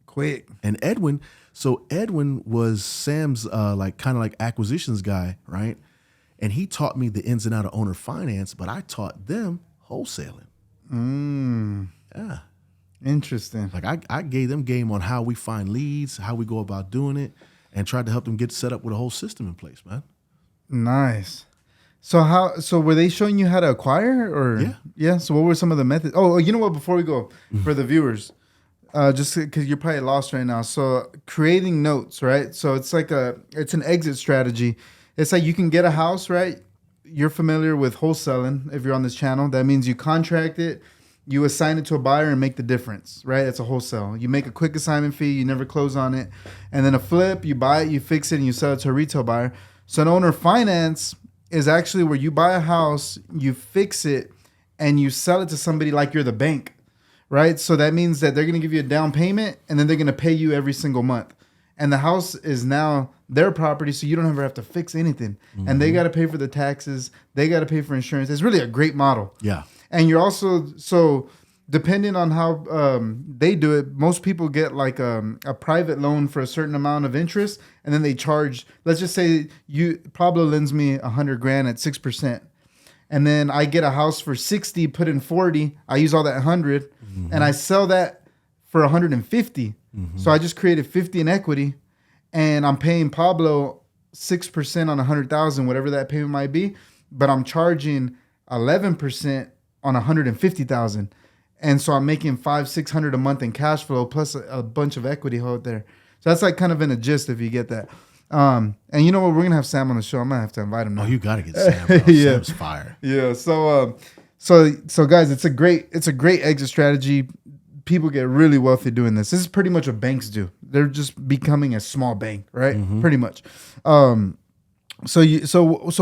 Quick. And Edwin was Sam's kind of acquisitions guy, right? And he taught me the ins and out of owner finance, but I taught them wholesaling. Yeah. Interesting. Like I gave them game on how we find leads, how we go about doing it, and tried to help them get set up with a whole system in place, man. Nice. So were they showing you how to acquire or yeah? So what were some of the methods? Oh, you know what? Before we go, for the viewers, just because you're probably lost right now. So creating notes, right? So it's it's an exit strategy. It's like you can get a house, right? You're familiar with wholesaling if you're on this channel. That means you contract it, you assign it to a buyer and make the difference, right? It's a wholesale. You make a quick assignment fee, you never close on it. And then a flip, you buy it, you fix it, and you sell it to a retail buyer. So an owner finance is actually where you buy a house, you fix it, and you sell it to somebody like you're the bank, right? So that means that they're going to give you a down payment, and then they're going to pay you every single month. And the house is now their property, so you don't ever have to fix anything. And they got to pay for the taxes. They got to pay for insurance. It's really a great model. Yeah. And you're also, so depending on how they do it, most people get like a private loan for a certain amount of interest, and then they charge, let's just say Pablo lends me $100,000 at 6%. And then I get a house for 60, put in 40. I use all that 100 and I sell that for 150. So I just created 50 in equity, and I'm paying Pablo 6% on 100,000, whatever that payment might be. But I'm charging 11% on 150,000. and so I'm making $500-600 a month in cash flow plus a bunch of equity out there. So that's like kind of in a gist if you get that. And you know what? We're gonna have Sam on the show. I'm gonna have to invite him now. Oh, you gotta get Sam, bro. Yeah. Sam's fire. Yeah. So guys, it's a great exit strategy. People get really wealthy doing this. This is pretty much what banks do. They're just becoming a small bank, right? Pretty much. So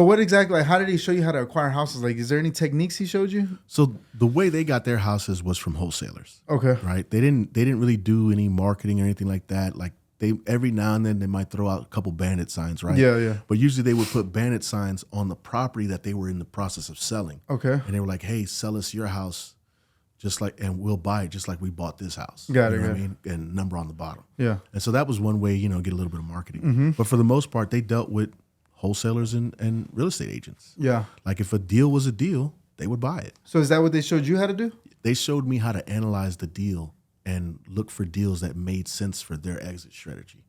what exactly? Like, how did he show you how to acquire houses? Like, is there any techniques he showed you? So the way they got their houses was from wholesalers. Okay. Right. They didn't really do any marketing or anything like that. Like they every now and then they might throw out a couple bandit signs, right? Yeah. But usually they would put bandit signs on the property that they were in the process of selling. Okay. And they were like, "Hey, sell us your house, and we'll buy it just like we bought this house." Got it. What I mean? And number on the bottom. Yeah. And so that was one way, get a little bit of marketing. But for the most part, they dealt with wholesalers and real estate agents. Yeah. Like if a deal was a deal, they would buy it. So is that what they showed you how to do? They showed me how to analyze the deal and look for deals that made sense for their exit strategy.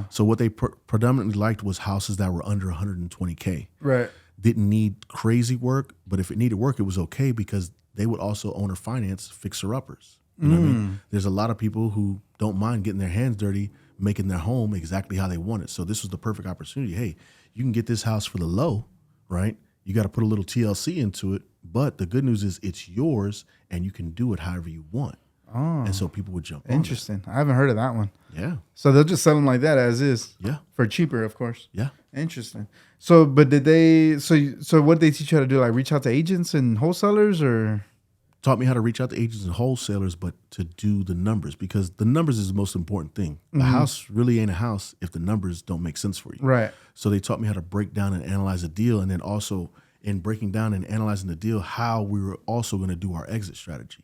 So what they predominantly liked was houses that were under 120K. Right. Didn't need crazy work, but if it needed work, it was okay because they would also owner finance fixer-uppers. You know what I mean? There's a lot of people who don't mind getting their hands dirty, making their home exactly how they want it. So this was the perfect opportunity. Hey, you can get this house for the low, right? You got to put a little TLC into it, but the good news is it's yours and you can do it however you want. Oh. And so people would jump on Interesting. I haven't heard of that one. Yeah. So they'll just sell them like that as is. Yeah. For cheaper, of course. Yeah. Interesting. So, but did they? So what did they teach you how to do? Like reach out to agents and wholesalers, or? Taught me how to reach out to agents and wholesalers, but to do the numbers because the numbers is the most important thing. A house really ain't a house if the numbers don't make sense for you. Right. So they taught me how to break down and analyze a deal, and then also in breaking down and analyzing the deal, how we were also going to do our exit strategy.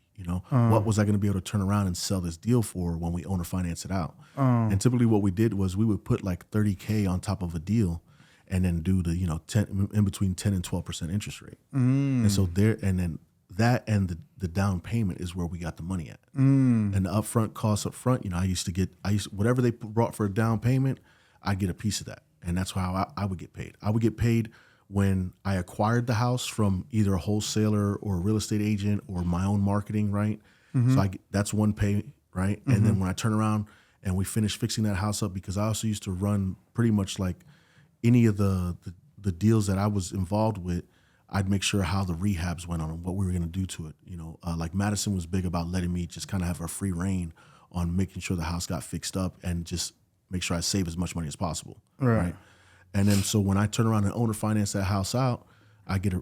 What was I going to be able to turn around and sell this deal for when we owner finance it out? And typically what we did was we would put like 30K on top of a deal and then do the, 10 in between 10 and 12% interest rate. And so that and the down payment is where we got the money at. And the upfront costs up front, I used whatever they brought for a down payment, I'd get a piece of that. And that's how I would get paid. I would get paid when I acquired the house from either a wholesaler or a real estate agent or my own marketing, right? So that's one pay, right? And then when I turn around and we finish fixing that house up, because I also used to run pretty much like any of the deals that I was involved with, I'd make sure how the rehabs went on and what we were going to do to it. Like Madison was big about letting me just kind of have a free reign on making sure the house got fixed up and just make sure I save as much money as possible. Right. And then so when I turn around and owner finance that house out, I get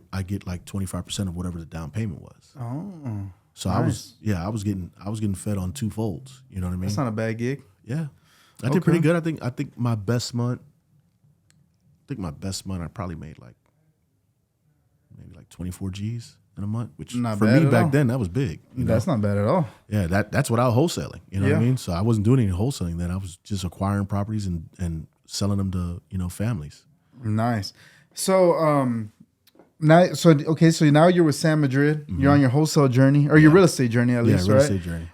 like 25% of whatever the down payment was. Oh. So nice. I was getting fed on two folds. You know what I mean? That's not a bad gig. Yeah. I did pretty good. I think my best month I probably made like maybe like 24 G's in a month, which not for bad me at back all. then that was big. That's not bad at all. Yeah, that's without wholesaling. You know what I mean? So I wasn't doing any wholesaling then. I was just acquiring properties and selling them to, families. Nice. So so now you're with Sam Madrid. You're on your wholesale journey or your real estate journey at least, real right? estate journey.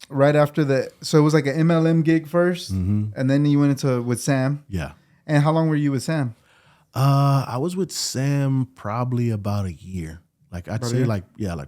Right after that, so it was like an MLM gig 1st, and then you went with Sam. Yeah. And how long were you with Sam? I was with Sam probably about a year. Like I'd say like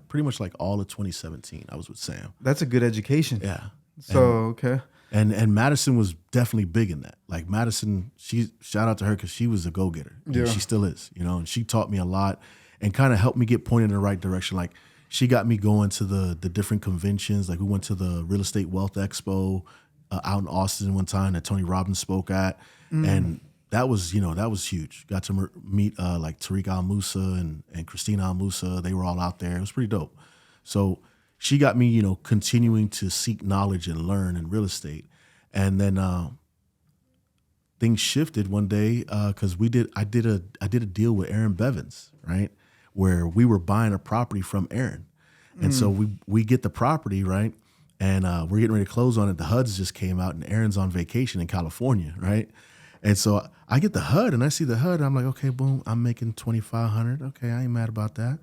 pretty much like all of 2017 I was with Sam. That's a good education. Yeah. So, okay. And Madison was definitely big in that. Like Madison, shout out to her because she was a go-getter. Yeah. She still is, and she taught me a lot and kind of helped me get pointed in the right direction. Like she got me going to the different conventions. Like we went to the Real Estate Wealth Expo out in Austin one time that Tony Robbins spoke at. And that was huge. Got to meet like Tariq Al Musa and Christina Al Musa. They were all out there. It was pretty dope. So she got me, continuing to seek knowledge and learn in real estate. And then things shifted one day because I did a deal with Aaron Bevins, right, where we were buying a property from Aaron. And so we get the property, right, and we're getting ready to close on it. The HUDs just came out, and Aaron's on vacation in California, right? And so I get the HUD, and I see the HUD, and I'm like, okay, boom, I'm making $2,500. Okay, I ain't mad about that.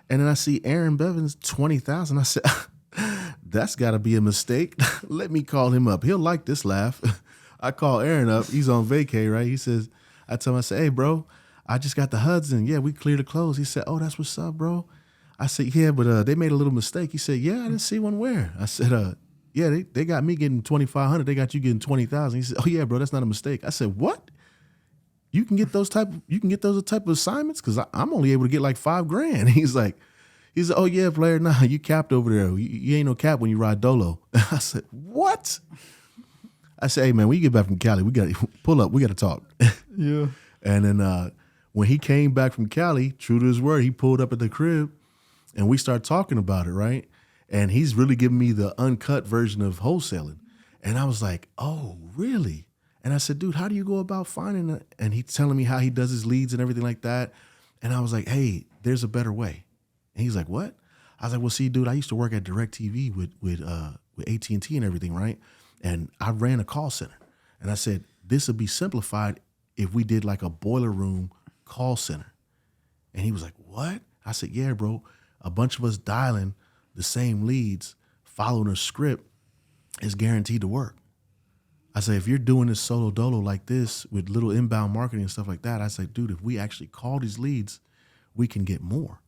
And then I see Aaron Bevins, $20,000. I said, that's got to be a mistake. Let me call him up. He'll like this laugh. I call Aaron up. He's on vacay, right? He says, I tell him, I say, hey, bro, I just got the HUDs, and yeah, we cleared the close. He said, oh, that's what's up, bro. I said, yeah, but they made a little mistake. He said, yeah, I didn't see one where. I said, yeah, they got me getting 2,500. They got you getting 20,000. He said, oh yeah, bro, that's not a mistake. I said, what? You can get those type of assignments? Cause I'm only able to get like $5,000. He said, oh yeah, player, nah, you capped over there. You ain't no cap when you ride dolo. I said, what? I said, hey man, when you get back from Cali, we got to pull up. We got to talk. Yeah. And then when he came back from Cali, true to his word, he pulled up at the crib and we started talking about it, right? And he's really giving me the uncut version of wholesaling. And I was like, oh, really? And I said, dude, how do you go about finding it? And he's telling me how he does his leads and everything like that. And I was like, hey, there's a better way. And he's like, what? I was like, well, see, dude, I used to work at DirecTV with AT&T and everything, right? And I ran a call center. And I said, this would be simplified if we did like a boiler room call center. And he was like, what? I said, yeah, bro, a bunch of us dialing the same leads, following a script is guaranteed to work. I said, if you're doing this solo dolo like this with little inbound marketing and stuff like that, I said, dude, if we actually call these leads, we can get more.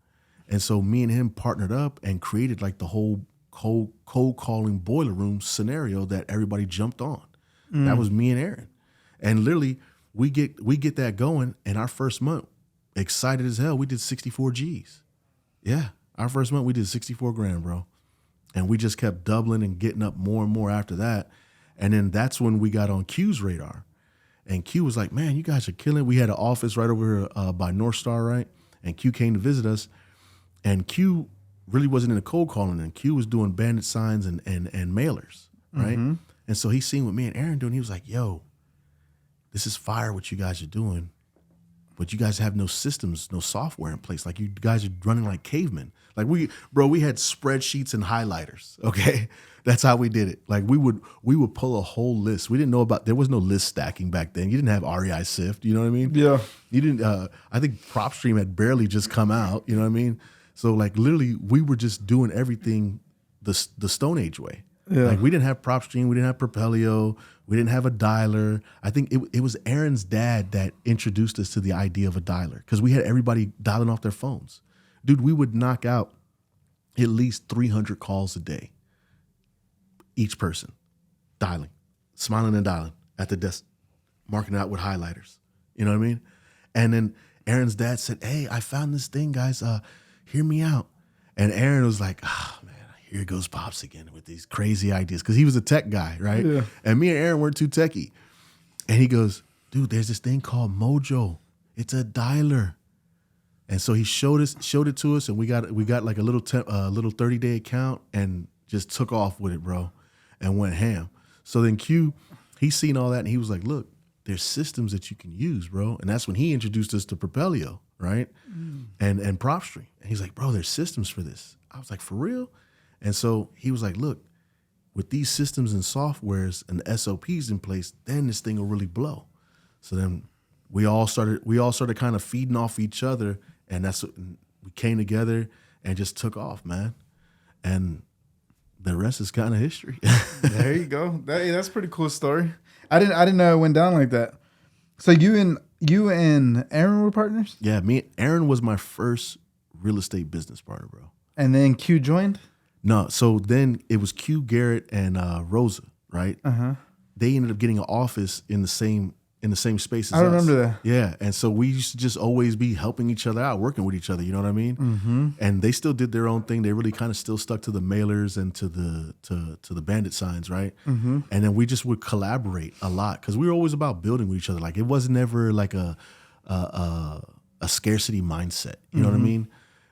And so me and him partnered up and created like the whole cold calling boiler room scenario that everybody jumped on. That was me and Aaron. And literally we get that going, and our first month, excited as hell, we did 64 G's. Yeah. Our first month we did 64 grand, bro. And we just kept doubling and getting up more and more after that. And then that's when we got on Q's radar. And Q was like, man, you guys are killing it. We had an office right over here by North Star, right? And Q came to visit us. And Q really wasn't in the cold calling. And Q was doing bandit signs and mailers, right? Mm-hmm. And so he seen what me and Aaron doing. He was like, yo, this is fire what you guys are doing. But you guys have no systems, no software in place. Like you guys are running like cavemen. Like we had spreadsheets and highlighters. Okay, that's how we did it. Like we would pull a whole list. We didn't know there was no list stacking back then. You didn't have REI Sift. You know what I mean? Yeah. You didn't. I think PropStream had barely just come out. You know what I mean? So like literally, we were just doing everything the Stone Age way. Yeah. Like we didn't have PropStream, we didn't have Propelio, we didn't have a dialer. I think it was Aaron's dad that introduced us to the idea of a dialer because we had everybody dialing off their phones. Dude, we would knock out at least 300 calls a day. Each person dialing, smiling and dialing at the desk, marking it out with highlighters. You know what I mean? And then Aaron's dad said, hey, I found this thing, guys. Hear me out. And Aaron was like, oh, man. Here goes Pops again with these crazy ideas. Because he was a tech guy, right? Yeah. And me and Aaron weren't too techie. And he goes, dude, there's this thing called Mojo. It's a dialer. And so he showed it to us, and we got like a little 30-day account and just took off with it, bro, and went ham. So then Q, he seen all that, and he was like, look, there's systems that you can use, bro. And that's when he introduced us to Propelio, right? And PropStream. And he's like, bro, there's systems for this. I was like, for real? And so he was like, look, with these systems and softwares and the SOPs in place, then this thing will really blow. So then we all started kind of feeding off each other, and we came together and just took off, man. And the rest is kind of history. There you go. That's a pretty cool story. I didn't know it went down like that. So you and Aaron were partners? Yeah, Aaron was my first real estate business partner, bro. And then Q joined? No, so then it was Q, Garrett, and Rosa, right? Uh-huh. They ended up getting an office in the same space as us. I remember that. Yeah, and so we used to just always be helping each other out, working with each other. You know what I mean? Mm-hmm. And they still did their own thing. They really kind of still stuck to the mailers and to the bandit signs, right? Mm-hmm. And then we just would collaborate a lot because we were always about building with each other. Like it wasn't ever like a scarcity mindset. You know what I mean?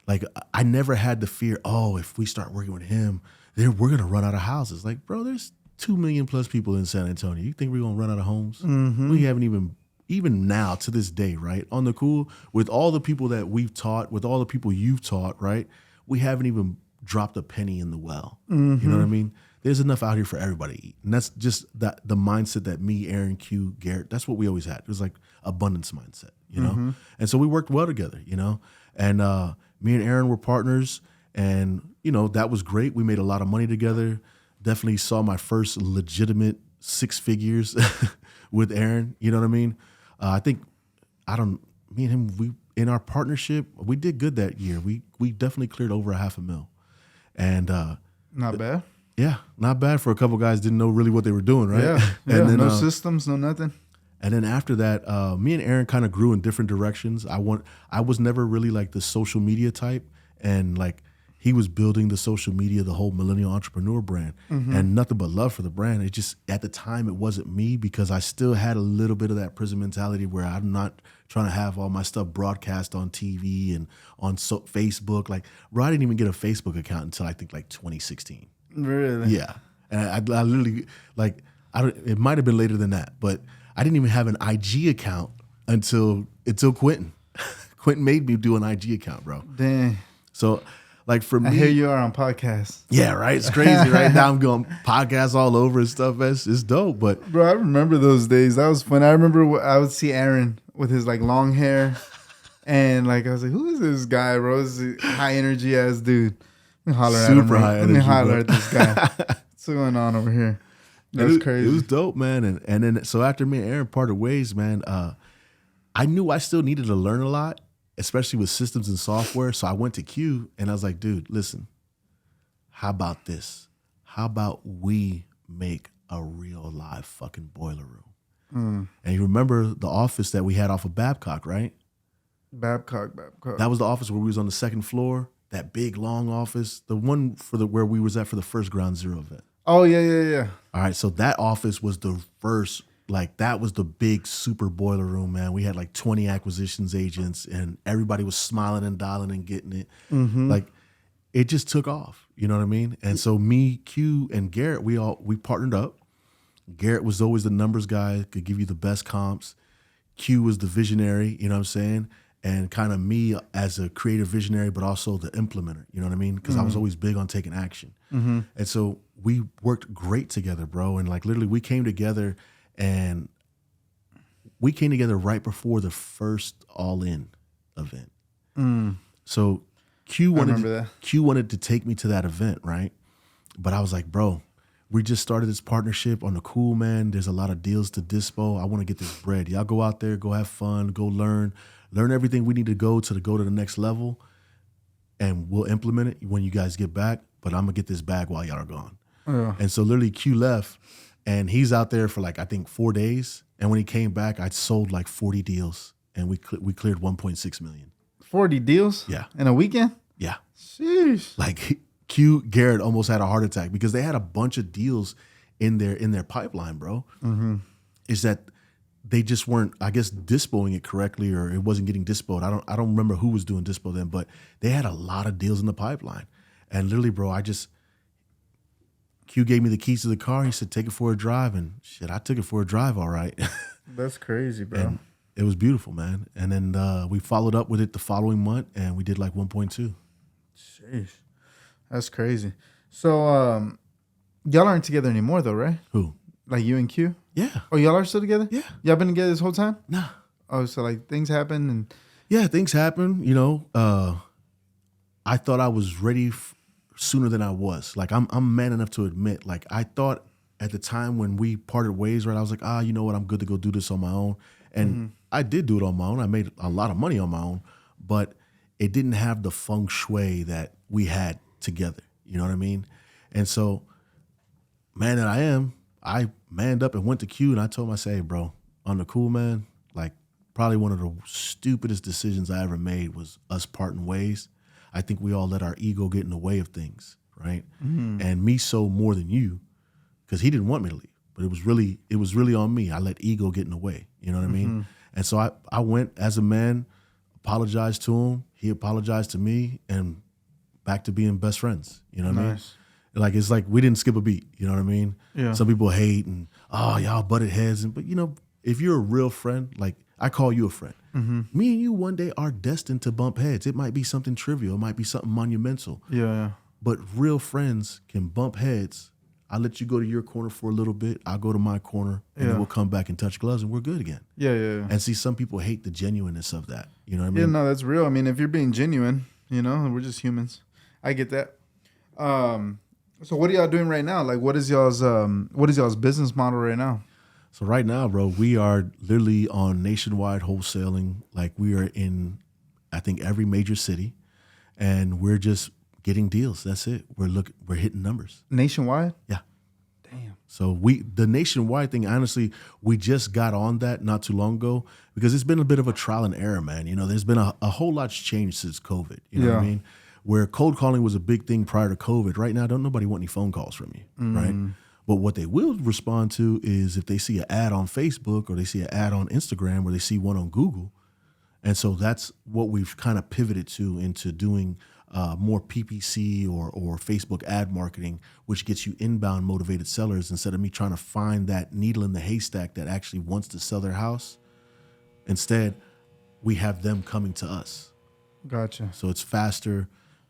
Like I never had the fear, oh, if we start working with him, we're going to run out of houses. Like, bro, there's 2 million plus people in San Antonio. You think we're going to run out of homes? Mm-hmm. We haven't even now to this day, right? On the cool, with all the people that we've taught, with all the people you've taught, right? We haven't even dropped a penny in the well. Mm-hmm. You know what I mean? There's enough out here for everybody to eat. And that's just the mindset that me, Aaron, Q, Garrett, that's what we always had. It was like abundance mindset, you know? Mm-hmm. And so we worked well together, you know? And me and Aaron were partners, and, you know, that was great. We made a lot of money together. Definitely saw my first legitimate 6 figures with Aaron. You know what I mean? Me and him, in our partnership, we did good that year. We definitely cleared over $500,000. And not bad. Yeah, not bad for a couple guys didn't know really what they were doing, right? Yeah, And then, no systems, no nothing. And then after that, me and Aaron kind of grew in different directions. I was never really like the social media type, and like he was building the social media, the whole millennial entrepreneur brand, and nothing but love for the brand. It just at the time it wasn't me because I still had a little bit of that prison mentality where I'm not trying to have all my stuff broadcast on TV and on Facebook. Like, bro, I didn't even get a Facebook account until I think like 2016. Really? Yeah, and I literally like it might have been later than that, but I didn't even have an IG account until Quentin. Quentin made me do an IG account, bro. Dang. So, like for me, here you are on podcasts. Yeah, right. It's crazy. Right now, I'm going podcasts all over and stuff. It's dope. But bro, I remember those days. That was fun. I remember I would see Aaron with his like long hair, and like I was like, "Who is this guy, bro? This is a high energy ass dude." Let me holler at him. Super high energy. Let me holler at this guy. What's going on over here? That's crazy. It was dope, man. And then so after me and Aaron parted ways, man, I knew I still needed to learn a lot, especially with systems and software. So I went to Q and I was like, dude, listen, how about this? How about we make a real live fucking boiler room? And you remember the office that we had off of Babcock, right? Babcock. That was the office where we was on the second floor, that big long office, the one where we was at for the first Ground Zero event. Oh, yeah. All right, so that office was the first, like that was the big super boiler room, man. We had like 20 acquisitions agents and everybody was smiling and dialing and getting it. Like it just took off, you know what I mean? And so me, Q, and Garrett, we partnered up. Garrett was always the numbers guy, could give you the best comps. Q was the visionary, you know what I'm saying? And kind of me as a creative visionary, but also the implementer, you know what I mean? Because I was always big on taking action. And so we worked great together, bro. And like literally we came together right before the first All In event. So Q wanted to take me to that event, right? But I was like, bro, we just started this partnership on the cool, man. There's a lot of deals to dispo. I want to get this bread. Y'all go out there, go have fun, go learn everything we need to go to the next level, and we'll implement it when you guys get back. But I'm gonna get this bag while y'all are gone. And so literally Q left, and he's out there for like I think 4 days. And when he came back, I'd sold like 40 deals, and we cleared 1.6 million. 40 deals? Yeah. In a weekend? Yeah. Sheesh. Like Garrett almost had a heart attack because they had a bunch of deals in their pipeline, bro. Is that they just weren't, I guess, dispoing it correctly, or it wasn't getting dispoed. I don't remember who was doing dispo then, but they had a lot of deals in the pipeline. And literally, bro, Q gave me the keys to the car. He said, take it for a drive. And shit, I took it for a drive, all right. That's crazy, bro. And it was beautiful, man. And then we followed up with it the following month, and we did like 1.2. Jeez. That's crazy. So y'all aren't together anymore, though, right? Who? Like you and Q? Yeah. Oh, y'all are still together? Yeah. Y'all been together this whole time? Nah. Oh, so like things happen and... Yeah, things happen. You know, I thought I was ready sooner than I was. Like I'm man enough to admit, like I thought at the time when we parted ways, right? I was like, you know what? I'm good to go do this on my own. And I did do it on my own. I made a lot of money on my own, but it didn't have the feng shui that we had together. You know what I mean? And so, man that I am, I manned up and went to Q and I told him, I say, hey, bro, on the cool, man, like probably one of the stupidest decisions I ever made was us parting ways. I think we all let our ego get in the way of things, right? And me so more than you, because he didn't want me to leave, but it was really on me. I let ego get in the way, you know what I mean? And so I went as a man, apologized to him, he apologized to me, and back to being best friends, you know what I mean? Like, it's like we didn't skip a beat, you know what I mean? Yeah. Some people hate and, y'all butted heads. But, you know, if you're a real friend, like I call you a friend. Me and you one day are destined to bump heads. It might be something trivial. It might be something monumental. Yeah. But real friends can bump heads. I let you go to your corner for a little bit. I'll go to my corner, and then we'll come back and touch gloves, and we're good again. Yeah. And see, some people hate the genuineness of that. You know what I mean? Yeah, no, that's real. I mean, if you're being genuine, you know, we're just humans. I get that. So what are y'all doing right now? Like, what is y'all's business model right now? So right now, bro, we are literally on nationwide wholesaling. Like we are in I think every major city, and we're just getting deals. That's it. We're hitting numbers Nationwide? Yeah. Damn. So the nationwide thing, honestly, we just got on that not too long ago because it's been a bit of a trial and error, man. You know, there's been a whole lot's changed since COVID. You know what I mean? Where cold calling was a big thing prior to COVID. Right now, don't nobody want any phone calls from you, right? But what they will respond to is if they see an ad on Facebook or they see an ad on Instagram or they see one on Google. And so that's what we've kind of pivoted to into doing more PPC or Facebook ad marketing, which gets you inbound motivated sellers instead of me trying to find that needle in the haystack that actually wants to sell their house. Instead, we have them coming to us. Gotcha. So it's faster,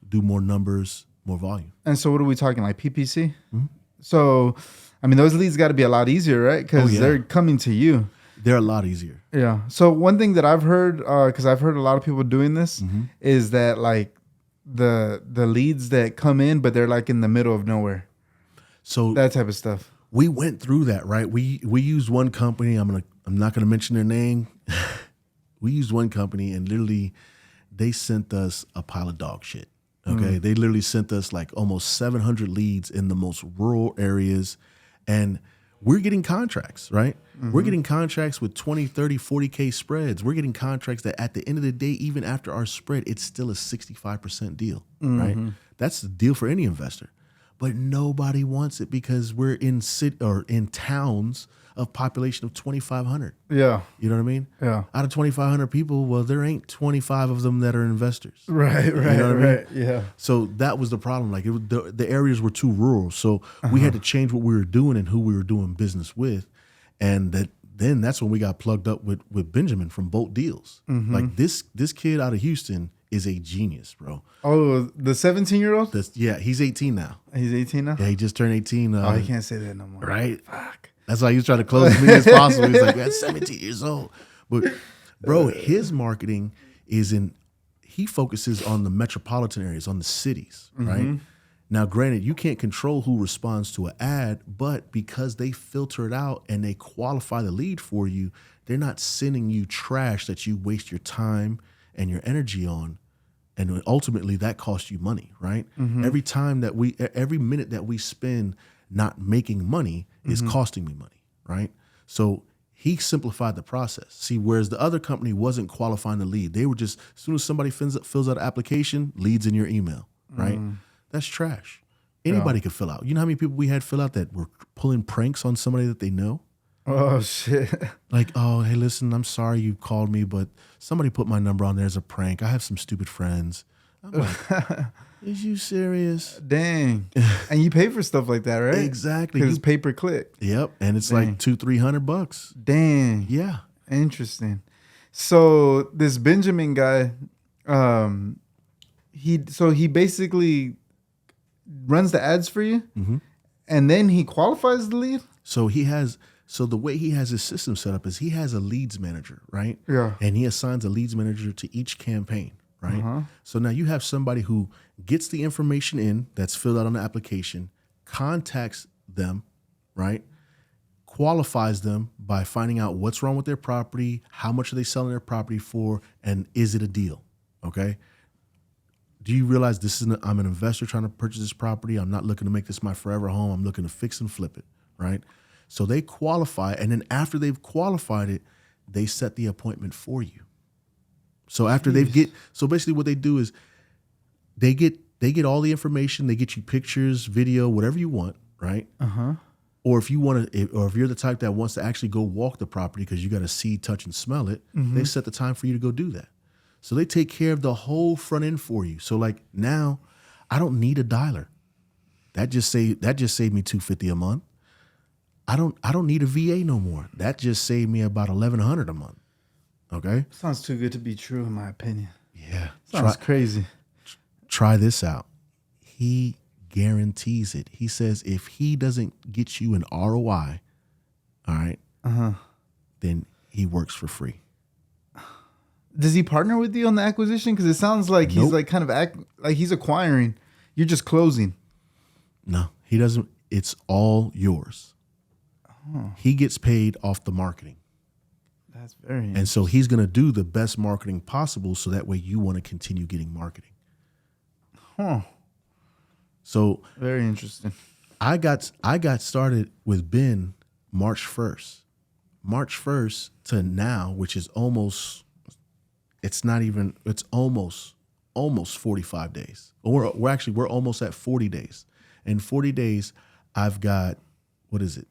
do more numbers, more volume. And so what are we talking, like PPC? Mm-hmm. So, I mean, those leads got to be a lot easier, right? Because they're coming to you. They're a lot easier. Yeah. So one thing that I've heard, because I've heard a lot of people doing this, is that like the leads that come in, but they're like in the middle of nowhere. So that type of stuff. We went through that, right? We used one company. I'm not gonna mention their name. We used one company, and literally, they sent us a pile of dog shit. Okay, they literally sent us like almost 700 leads in the most rural areas, and we're getting contracts, right? We're getting contracts with 20, 30, 40K spreads. We're getting contracts that at the end of the day, even after our spread, it's still a 65% deal, right? That's the deal for any investor. But nobody wants it because we're in in towns of population of 2,500. Yeah. You know what I mean? Yeah. Out of 2,500 people, well, there ain't 25 of them that are investors. Right. You know what I mean? Yeah. So that was the problem. Like the areas were too rural. So we had to change what we were doing and who we were doing business with. And then that's when we got plugged up with Benjamin from Bolt Deals. Like this kid out of Houston is a genius, bro. Oh, the 17-year-old? Yeah, he's 18 now. He's 18 now? Yeah, he just turned 18. He can't say that no more. Right? Fuck. That's why he was trying to close as many as possible. He's like, that's 17 years old. But bro, his marketing he focuses on the metropolitan areas, on the cities, right? Now, granted, you can't control who responds to an ad, but because they filter it out and they qualify the lead for you, they're not sending you trash that you waste your time and your energy on. And ultimately that costs you money, right? Every minute that we spend not making money is costing me money, right? So he simplified the process. See, whereas the other company wasn't qualifying the lead, they were just, as soon as somebody fills out an application, leads in your email, right? That's trash. Anybody could fill out. You know how many people we had fill out that were pulling pranks on somebody that they know? Oh, shit. Like, oh, hey, listen, I'm sorry you called me, but somebody put my number on there as a prank. I have some stupid friends. I'm like, is you serious? Dang. And you pay for stuff like that, right? Exactly. Because it's pay-per-click. Yep. And it's like $200-$300. Dang. Yeah. Interesting. So this Benjamin guy, he basically runs the ads for you, and then he qualifies the lead? So the way he has his system set up is he has a leads manager, right? Yeah. And he assigns a leads manager to each campaign, right? So now you have somebody who gets the information in that's filled out on the application, contacts them, right? Qualifies them by finding out what's wrong with their property, how much are they selling their property for, and is it a deal, okay? Do you realize I'm an investor trying to purchase this property? I'm not looking to make this my forever home. I'm looking to fix and flip it, right? So they qualify, and then after they've qualified it, they set the appointment for you. So after so basically what they do is they get all the information. They get you pictures, video, whatever you want, right? Or if you're the type that wants to actually go walk the property because you got to see, touch, and smell it, they set the time for you to go do that. So they take care of the whole front end for you. So like now, I don't need a dialer. That just saved me $250 a month. I don't need a VA no more. That just saved me about $1,100 a month. Okay? Sounds too good to be true, in my opinion. Yeah. Sounds crazy. Try this out. He guarantees it. He says if he doesn't get you an ROI, all right, then he works for free. Does he partner with you on the acquisition? Because it sounds like he's like kind of like he's acquiring. You're just closing. No, he doesn't. It's all yours. He gets paid off the marketing. That's very And so he's going to do the best marketing possible so that way you want to continue getting marketing. Huh. So Very interesting. I got started with Ben March 1st. March 1st to now, which is almost 45 days. Or we're almost at 40 days. In 40 days, I've got, what is it?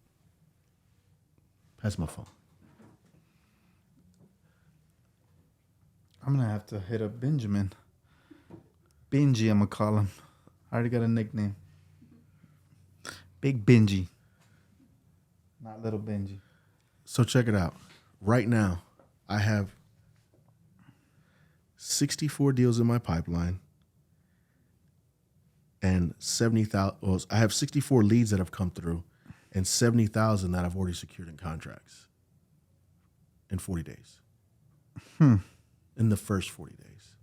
Pass my phone. I'm going to have to hit up Benjamin. Benji, I'm going to call him. I already got a nickname. Big Benji. Not little Benji. So check it out. Right now, I have 64 deals in my pipeline and 70,000. Well, I have 64 leads that have come through and 70,000 that I've already secured in contracts in 40 days. In the first 40 days.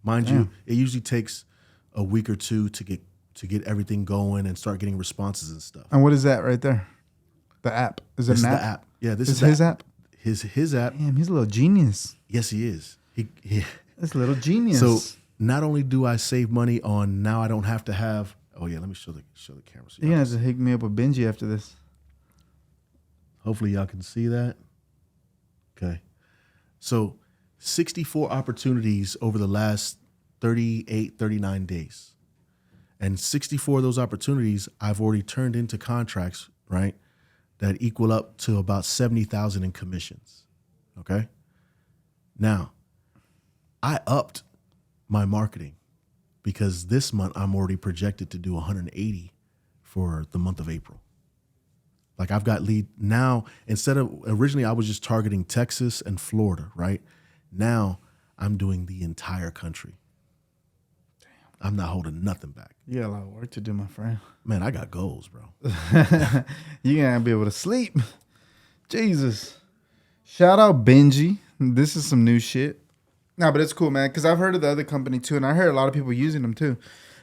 Mind you, it usually takes a week or two to get everything going and start getting responses and stuff. And what is that right there? The app. Is it an app? The app. Yeah, this is is his app. His app. Damn, he's a little genius. Yes, he is. That's a little genius. So not only do I save money on now, I don't have to have. Oh yeah, let me show the camera. So you're gonna have to hook me up with Benji after this. Hopefully y'all can see that. Okay, so 64 opportunities over the last 39 days, and 64 of those opportunities I've already turned into contracts, right? That equal up to about 70,000 in commissions. Okay. Now, I upped my marketing because this month I'm already projected to do 180 for the month of April. Like I've got lead now, instead of originally I was just targeting Texas and Florida, right? Now I'm doing the entire country. Damn. I'm not holding nothing back. You got a lot of work to do, my friend. Man, I got goals, bro. You're gonna be able to sleep. Jesus. Shout out Benji. This is some new shit. No, but it's cool, man, because I've heard of the other company too, and I heard a lot of people using them too.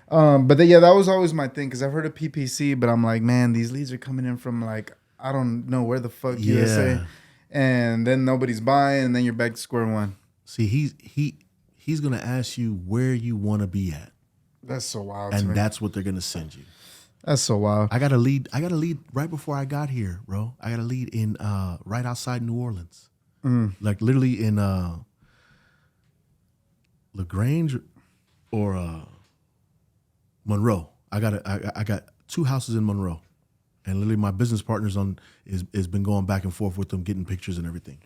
That was always my thing, because I've heard of PPC, but I'm like, man, these leads are coming in from like, I don't know where the fuck USA, and then nobody's buying, and then you're back to square one. See, he's gonna ask you where you want to be at. That's so wild. And that's what they're gonna send you. That's so wild. I got a lead right before I got here, bro. I got a lead in right outside New Orleans. Like literally in LaGrange or Monroe. I got 2 houses in Monroe. And literally my business partners has been going back and forth with them, getting pictures and everything.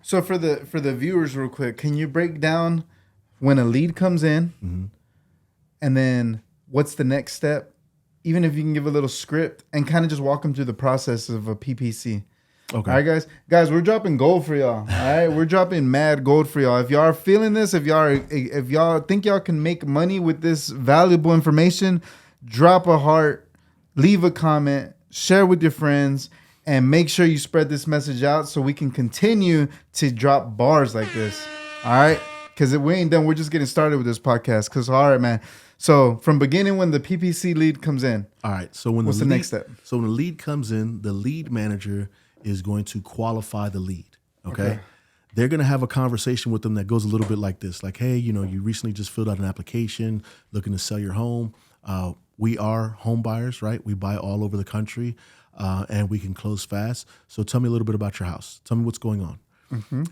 So for the viewers real quick, can you break down when a lead comes in and then what's the next step? Even if you can give a little script and kind of just walk them through the process of a PPC. Okay. All right, guys, we're dropping gold for y'all. All right, we're dropping mad gold for y'all. If y'all are feeling this, if y'all think y'all can make money with this valuable information, drop a heart, leave a comment, share with your friends, and make sure you spread this message out so we can continue to drop bars like this. All right, because we ain't done. We're just getting started with this podcast. Because all right, man. So from beginning, when the PPC lead comes in, all right. So what's the next step? So when the lead comes in, the lead manager is going to qualify the lead. Okay. They're going to have a conversation with them that goes a little bit like this. Like, hey, you recently just filled out an application looking to sell your home. We are home buyers, right? We buy all over the country and we can close fast. So tell me a little bit about your house. Tell me what's going on.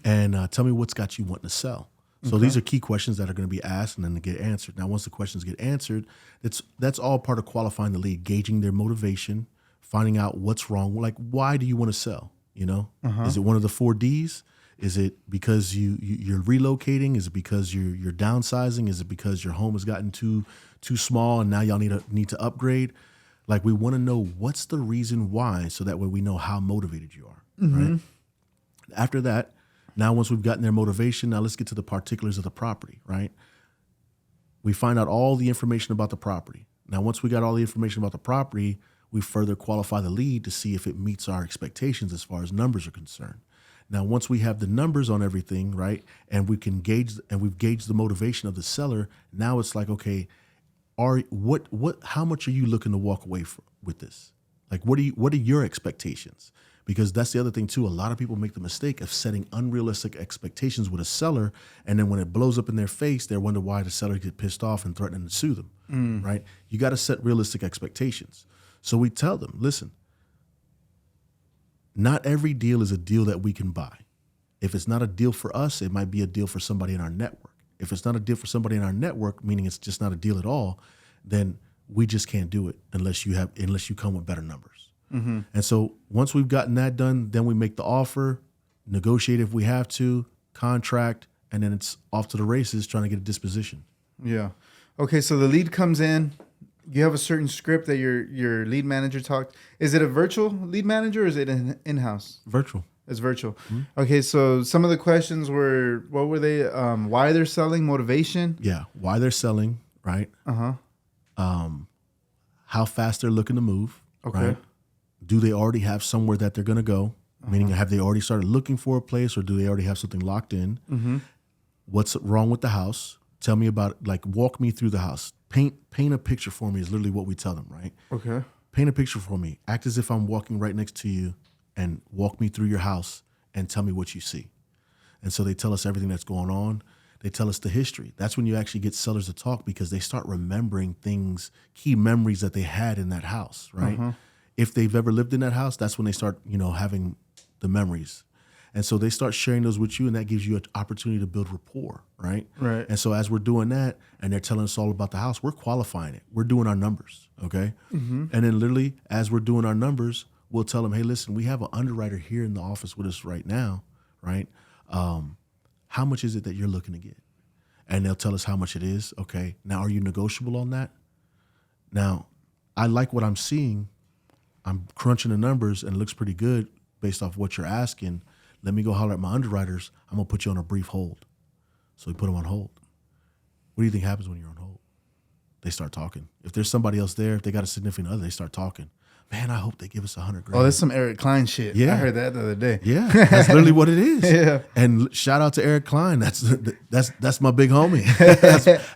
And tell me what's got you wanting to sell. So these are key questions that are going to be asked and then they get answered. Now, once the questions get answered, that's all part of qualifying the lead, gauging their motivation, finding out what's wrong. Like, why do you want to sell? Is it one of the 4 Ds? Is it because you're relocating? Is it because you're downsizing? Is it because your home has gotten too small and now y'all need to upgrade? Like, we want to know what's the reason why, so that way we know how motivated you are. Right? After that, now once we've gotten their motivation, now let's get to the particulars of the property. Right? We find out all the information about the property. Now, once we got all the information about the property, we further qualify the lead to see if it meets our expectations as far as numbers are concerned. Now, once we have the numbers on everything, right, and we've gauged the motivation of the seller, now it's like, okay, how much are you looking to walk away with this? Like, what are your expectations? Because that's the other thing too. A lot of people make the mistake of setting unrealistic expectations with a seller, and then when it blows up in their face, they wonder why the seller gets pissed off and threatening to sue them. Right? You got to set realistic expectations. So we tell them, listen, not every deal is a deal that we can buy. If it's not a deal for us, it might be a deal for somebody in our network. If it's not a deal for somebody in our network, meaning it's just not a deal at all, then we just can't do it unless you come with better numbers. And so once we've gotten that done, then we make the offer, negotiate if we have to, contract, and then it's off to the races trying to get a disposition. Yeah. Okay, so the lead comes in. You have a certain script that your lead manager talked. Is it a virtual lead manager or is it an in-house? Virtual. It's virtual. Okay, so some of the questions were, what were they? Why they're selling, motivation? Yeah, why they're selling, right? How fast they're looking to move. Okay. Right? Do they already have somewhere that they're going to go? Meaning, have they already started looking for a place, or do they already have something locked in? What's wrong with the house? Tell me about it. Like, walk me through the house. Paint a picture for me is literally what we tell them, right? Okay. Paint a picture for me. Act as if I'm walking right next to you, and walk me through your house and tell me what you see. And so they tell us everything that's going on. They tell us the history. That's when you actually get sellers to talk, because they start remembering things, key memories that they had in that house, right? If they've ever lived in that house, that's when they start, having the memories. And so they start sharing those with you, and that gives you an opportunity to build rapport, right? Right. And so as we're doing that, and they're telling us all about the house, we're qualifying it. We're doing our numbers, okay? And then literally, as we're doing our numbers, we'll tell them, hey, listen, we have an underwriter here in the office with us right now, right? How much is it that you're looking to get? And they'll tell us how much it is. Okay, now are you negotiable on that? Now, I like what I'm seeing. I'm crunching the numbers, and it looks pretty good based off what you're asking. Let me go holler at my underwriters. I'm going to put you on a brief hold. So we put them on hold. What do you think happens when you're on hold? They start talking. If there's somebody else there, if they got a significant other, they start talking. Man, I hope they give us $100,000. Oh, that's some Eric Klein shit. Yeah. I heard that the other day. Yeah, that's literally what it is. Yeah. And shout out to Eric Klein. That's my big homie.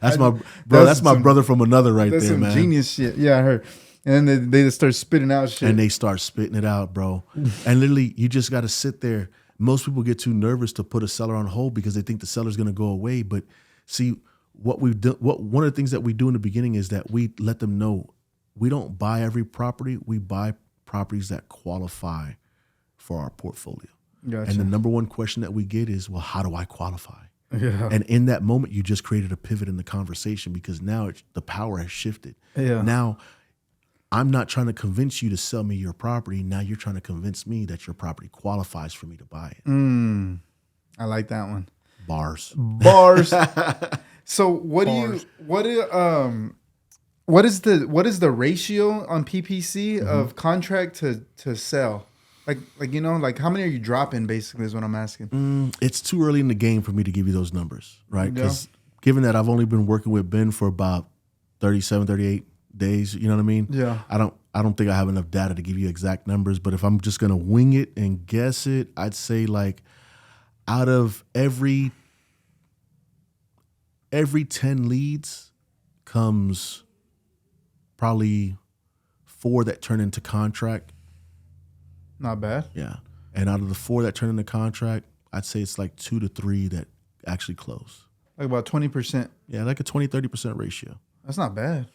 that's my bro. That's my brother from another right That's there, some man. genius shit. Yeah, I heard. And then they just start spitting out shit. And they start spitting it out, bro. And literally, you just got to sit there. Most people get too nervous to put a seller on hold because they think the seller's going to go away. But see, what we've done, one of the things that we do in the beginning is that we let them know we don't buy every property. We buy properties that qualify for our portfolio. Gotcha. And the number one question that we get is, well, how do I qualify? Yeah. And in that moment, you just created a pivot in the conversation, because now the power has shifted. Yeah. Now, I'm not trying to convince you to sell me your property. Now you're trying to convince me that your property qualifies for me to buy it. I like that one. Bars. So what is the ratio on PPC of contract to sell? Like how many are you dropping, basically, is what I'm asking. It's too early in the game for me to give you those numbers, right? Because given that I've only been working with Ben for about 37, 38 days, you know what I mean? Yeah. I don't think I have enough data to give you exact numbers, but if I'm just going to wing it and guess it, I'd say like out of every 10 leads comes probably 4 that turn into contract. Not bad. Yeah. And out of the 4 that turn into contract, I'd say it's like 2 to 3 that actually close. Like about 20%. Yeah, like a 20-30% ratio. That's not bad.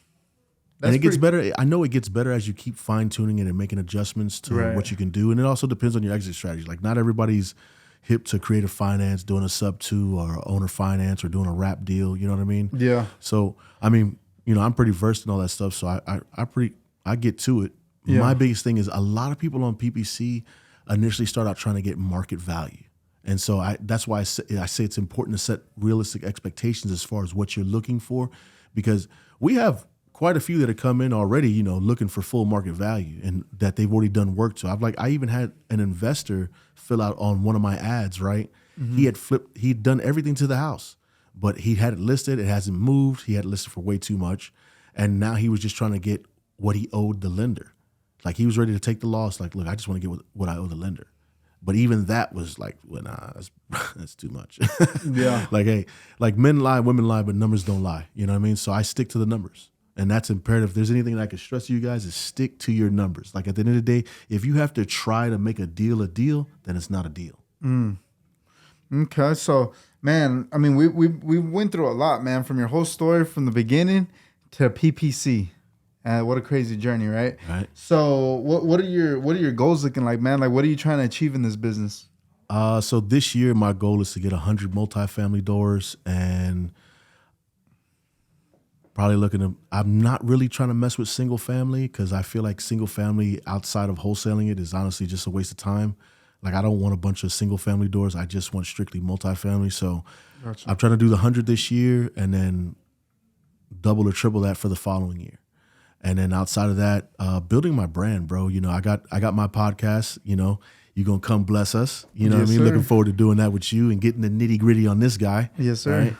And it gets better. I know it gets better as you keep fine tuning it and making adjustments to what you can do. And it also depends on your exit strategy. Like, not everybody's hip to creative finance, doing a sub 2 or owner finance or doing a wrap deal. You know what I mean? Yeah. So, I mean, I'm pretty versed in all that stuff. So I get to it. Yeah. My biggest thing is a lot of people on PPC initially start out trying to get market value. And so that's why I say it's important to set realistic expectations as far as what you're looking for, because we have quite a few that have come in already, looking for full market value and that they've already done work to. I even had an investor fill out on one of my ads, right? Mm-hmm. He'd done everything to the house, but he had it listed. It hasn't moved. He had it listed for way too much. And now he was just trying to get what he owed the lender. Like, he was ready to take the loss. Like, look, I just want to get what I owe the lender. But even that was like, well, nah, that's too much. Yeah. Like, hey, like, men lie, women lie, but numbers don't lie. You know what I mean? So I stick to the numbers. And that's imperative. If there's anything that I can stress to you guys is stick to your numbers. Like at the end of the day, if you have to try to make a deal, then it's not a deal. Okay, so man, I mean, we went through a lot, man, from your whole story from the beginning to PPC. What a crazy journey, right? Right. So what are your goals looking like, man? Like, what are you trying to achieve in this business? So this year, my goal is to get 100 multifamily doors, and probably I'm not really trying to mess with single family because I feel like single family outside of wholesaling it is honestly just a waste of time. Like, I don't want a bunch of single family doors. I just want strictly multifamily. So Gotcha. I'm trying to do the 100 this year and then double or triple that for the following year. And then outside of that, building my brand, bro. You know, I got my podcast, you know. You're going to come bless us. You know Yes, what I mean? sir. Looking forward to doing that with you and getting the nitty gritty on this guy. Yes, sir.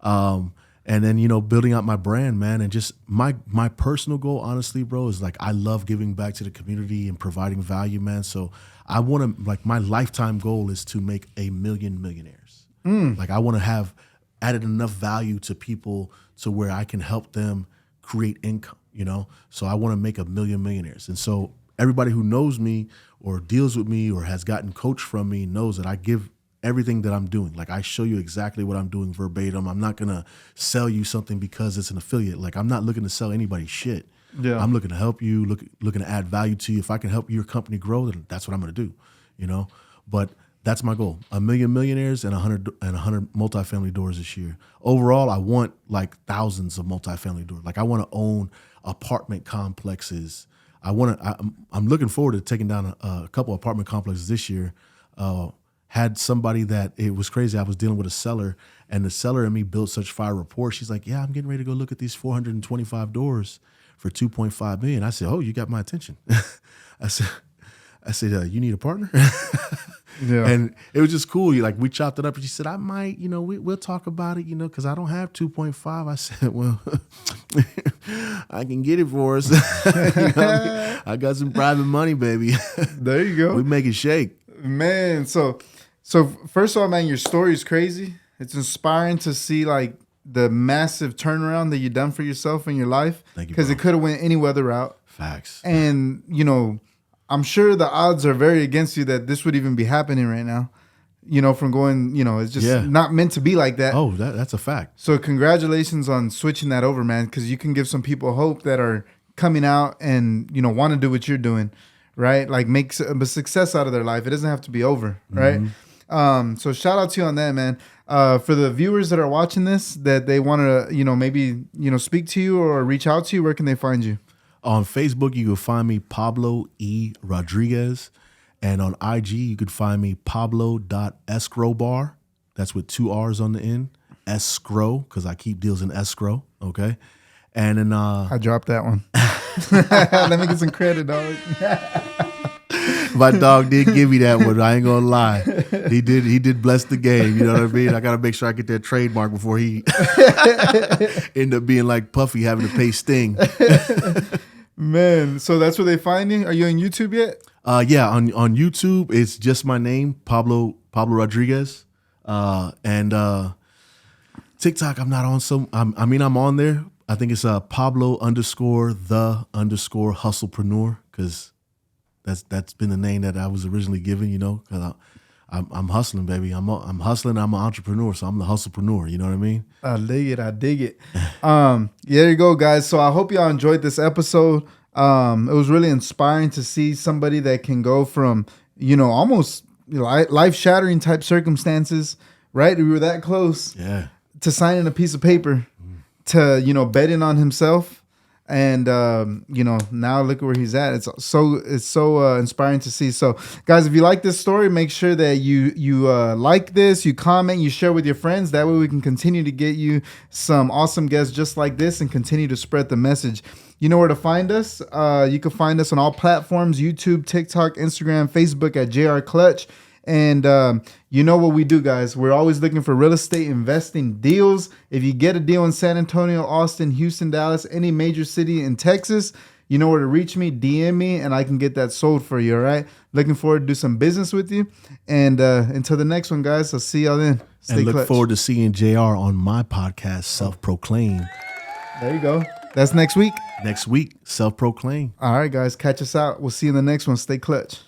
Right? And then, you know, building out my brand, man. And just my personal goal, honestly, bro, is like I love giving back to the community and providing value, man. So I want to, like, my lifetime goal is to make 1 million millionaires. Like, I want to have added enough value to people to where I can help them create income, you know? So I want to make 1 million millionaires. And so everybody who knows me or deals with me or has gotten coached from me knows that I give everything that I'm doing. Like, I show you exactly what I'm doing verbatim. I'm not going to sell you something because it's an affiliate. Like, I'm not looking to sell anybody shit. Yeah. I'm looking to help you, looking to add value to you. If I can help your company grow, then that's what I'm going to do, you know? But that's my goal. 1 million millionaires and 100 multifamily doors this year. Overall, I want like thousands of multifamily doors. Like, I want to own apartment complexes. I'm looking forward to taking down a couple apartment complexes this year. Had somebody that, it was crazy. I was dealing with a seller, and the seller and me built such fire rapport. She's like, yeah, I'm getting ready to go look at these 425 doors for 2.5 million. I said, oh, you got my attention. I said, you need a partner? Yeah. And it was just cool. Like, we chopped it up, and she said, I might, you know, we'll talk about it, you know, because I don't have 2.5. I said, well, I can get it for us. You know what I mean? I got some private money, baby. There you go. We make it shake. Man, so first of all, man, your story is crazy. It's inspiring to see like the massive turnaround that you've done for yourself in your life. Thank you, because bro. it could have went any other route. Facts. And you know, I'm sure the odds are very against you that this would even be happening right now. You know, from going, you know, it's just not meant to be like that. Oh, that's a fact. So congratulations on switching that over, man, because you can give some people hope that are coming out and, you know, want to do what you're doing, right? Like, make a success out of their life. It doesn't have to be over, right? So shout out to you on that, man. For the viewers that are watching this, that they want to, you know, maybe, you know, speak to you or reach out to you, where can they find you? On Facebook, you can find me Pablo E. Rodriguez. And on IG, you could find me pablo.escrowbar. That's with 2 R's on the end. Escrow, because I keep deals in escrow, okay? And then... I dropped that one. Let me get some credit, dog. My dog did give me that one. I ain't gonna lie. He did bless the game. You know what I mean? I gotta make sure I get that trademark before he end up being like Puffy having to pay Sting. Man, so that's where they find you? Are you on YouTube yet? Yeah, on YouTube, it's just my name, Pablo Rodriguez. And TikTok, I'm not on I'm on there. I think it's Pablo_the_hustlepreneur, because that's been the name that I was originally given, you know, because I'm hustling, baby. I'm hustling. I'm an entrepreneur, so I'm the hustlepreneur. You know what I mean? I dig it. Yeah, there you go, guys. So I hope y'all enjoyed this episode. It was really inspiring to see somebody that can go from, you know, almost life-shattering type circumstances, right? We were that close, to signing a piece of paper, to, you know, betting on himself. And, you know, now look at where he's at. It's so inspiring to see. So, guys, if you like this story, make sure that you like this, you comment, you share with your friends. That way we can continue to get you some awesome guests just like this and continue to spread the message. You know where to find us. You can find us on all platforms: YouTube, TikTok, Instagram, Facebook at JR Clutch. And you know what we do, guys. We're always looking for real estate investing deals. If you get a deal in San Antonio, Austin, Houston, Dallas, any major city in Texas, you know where to reach me, DM me, and I can get that sold for you, all right? Looking forward to do some business with you. And until the next one, guys, I'll see y'all then. Stay and look clutch. forward to seeing JR on my podcast, Self Proclaim. There you go. That's next week. Next week, self-proclaim. All right, guys. Catch us out. We'll see you in the next one. Stay clutch.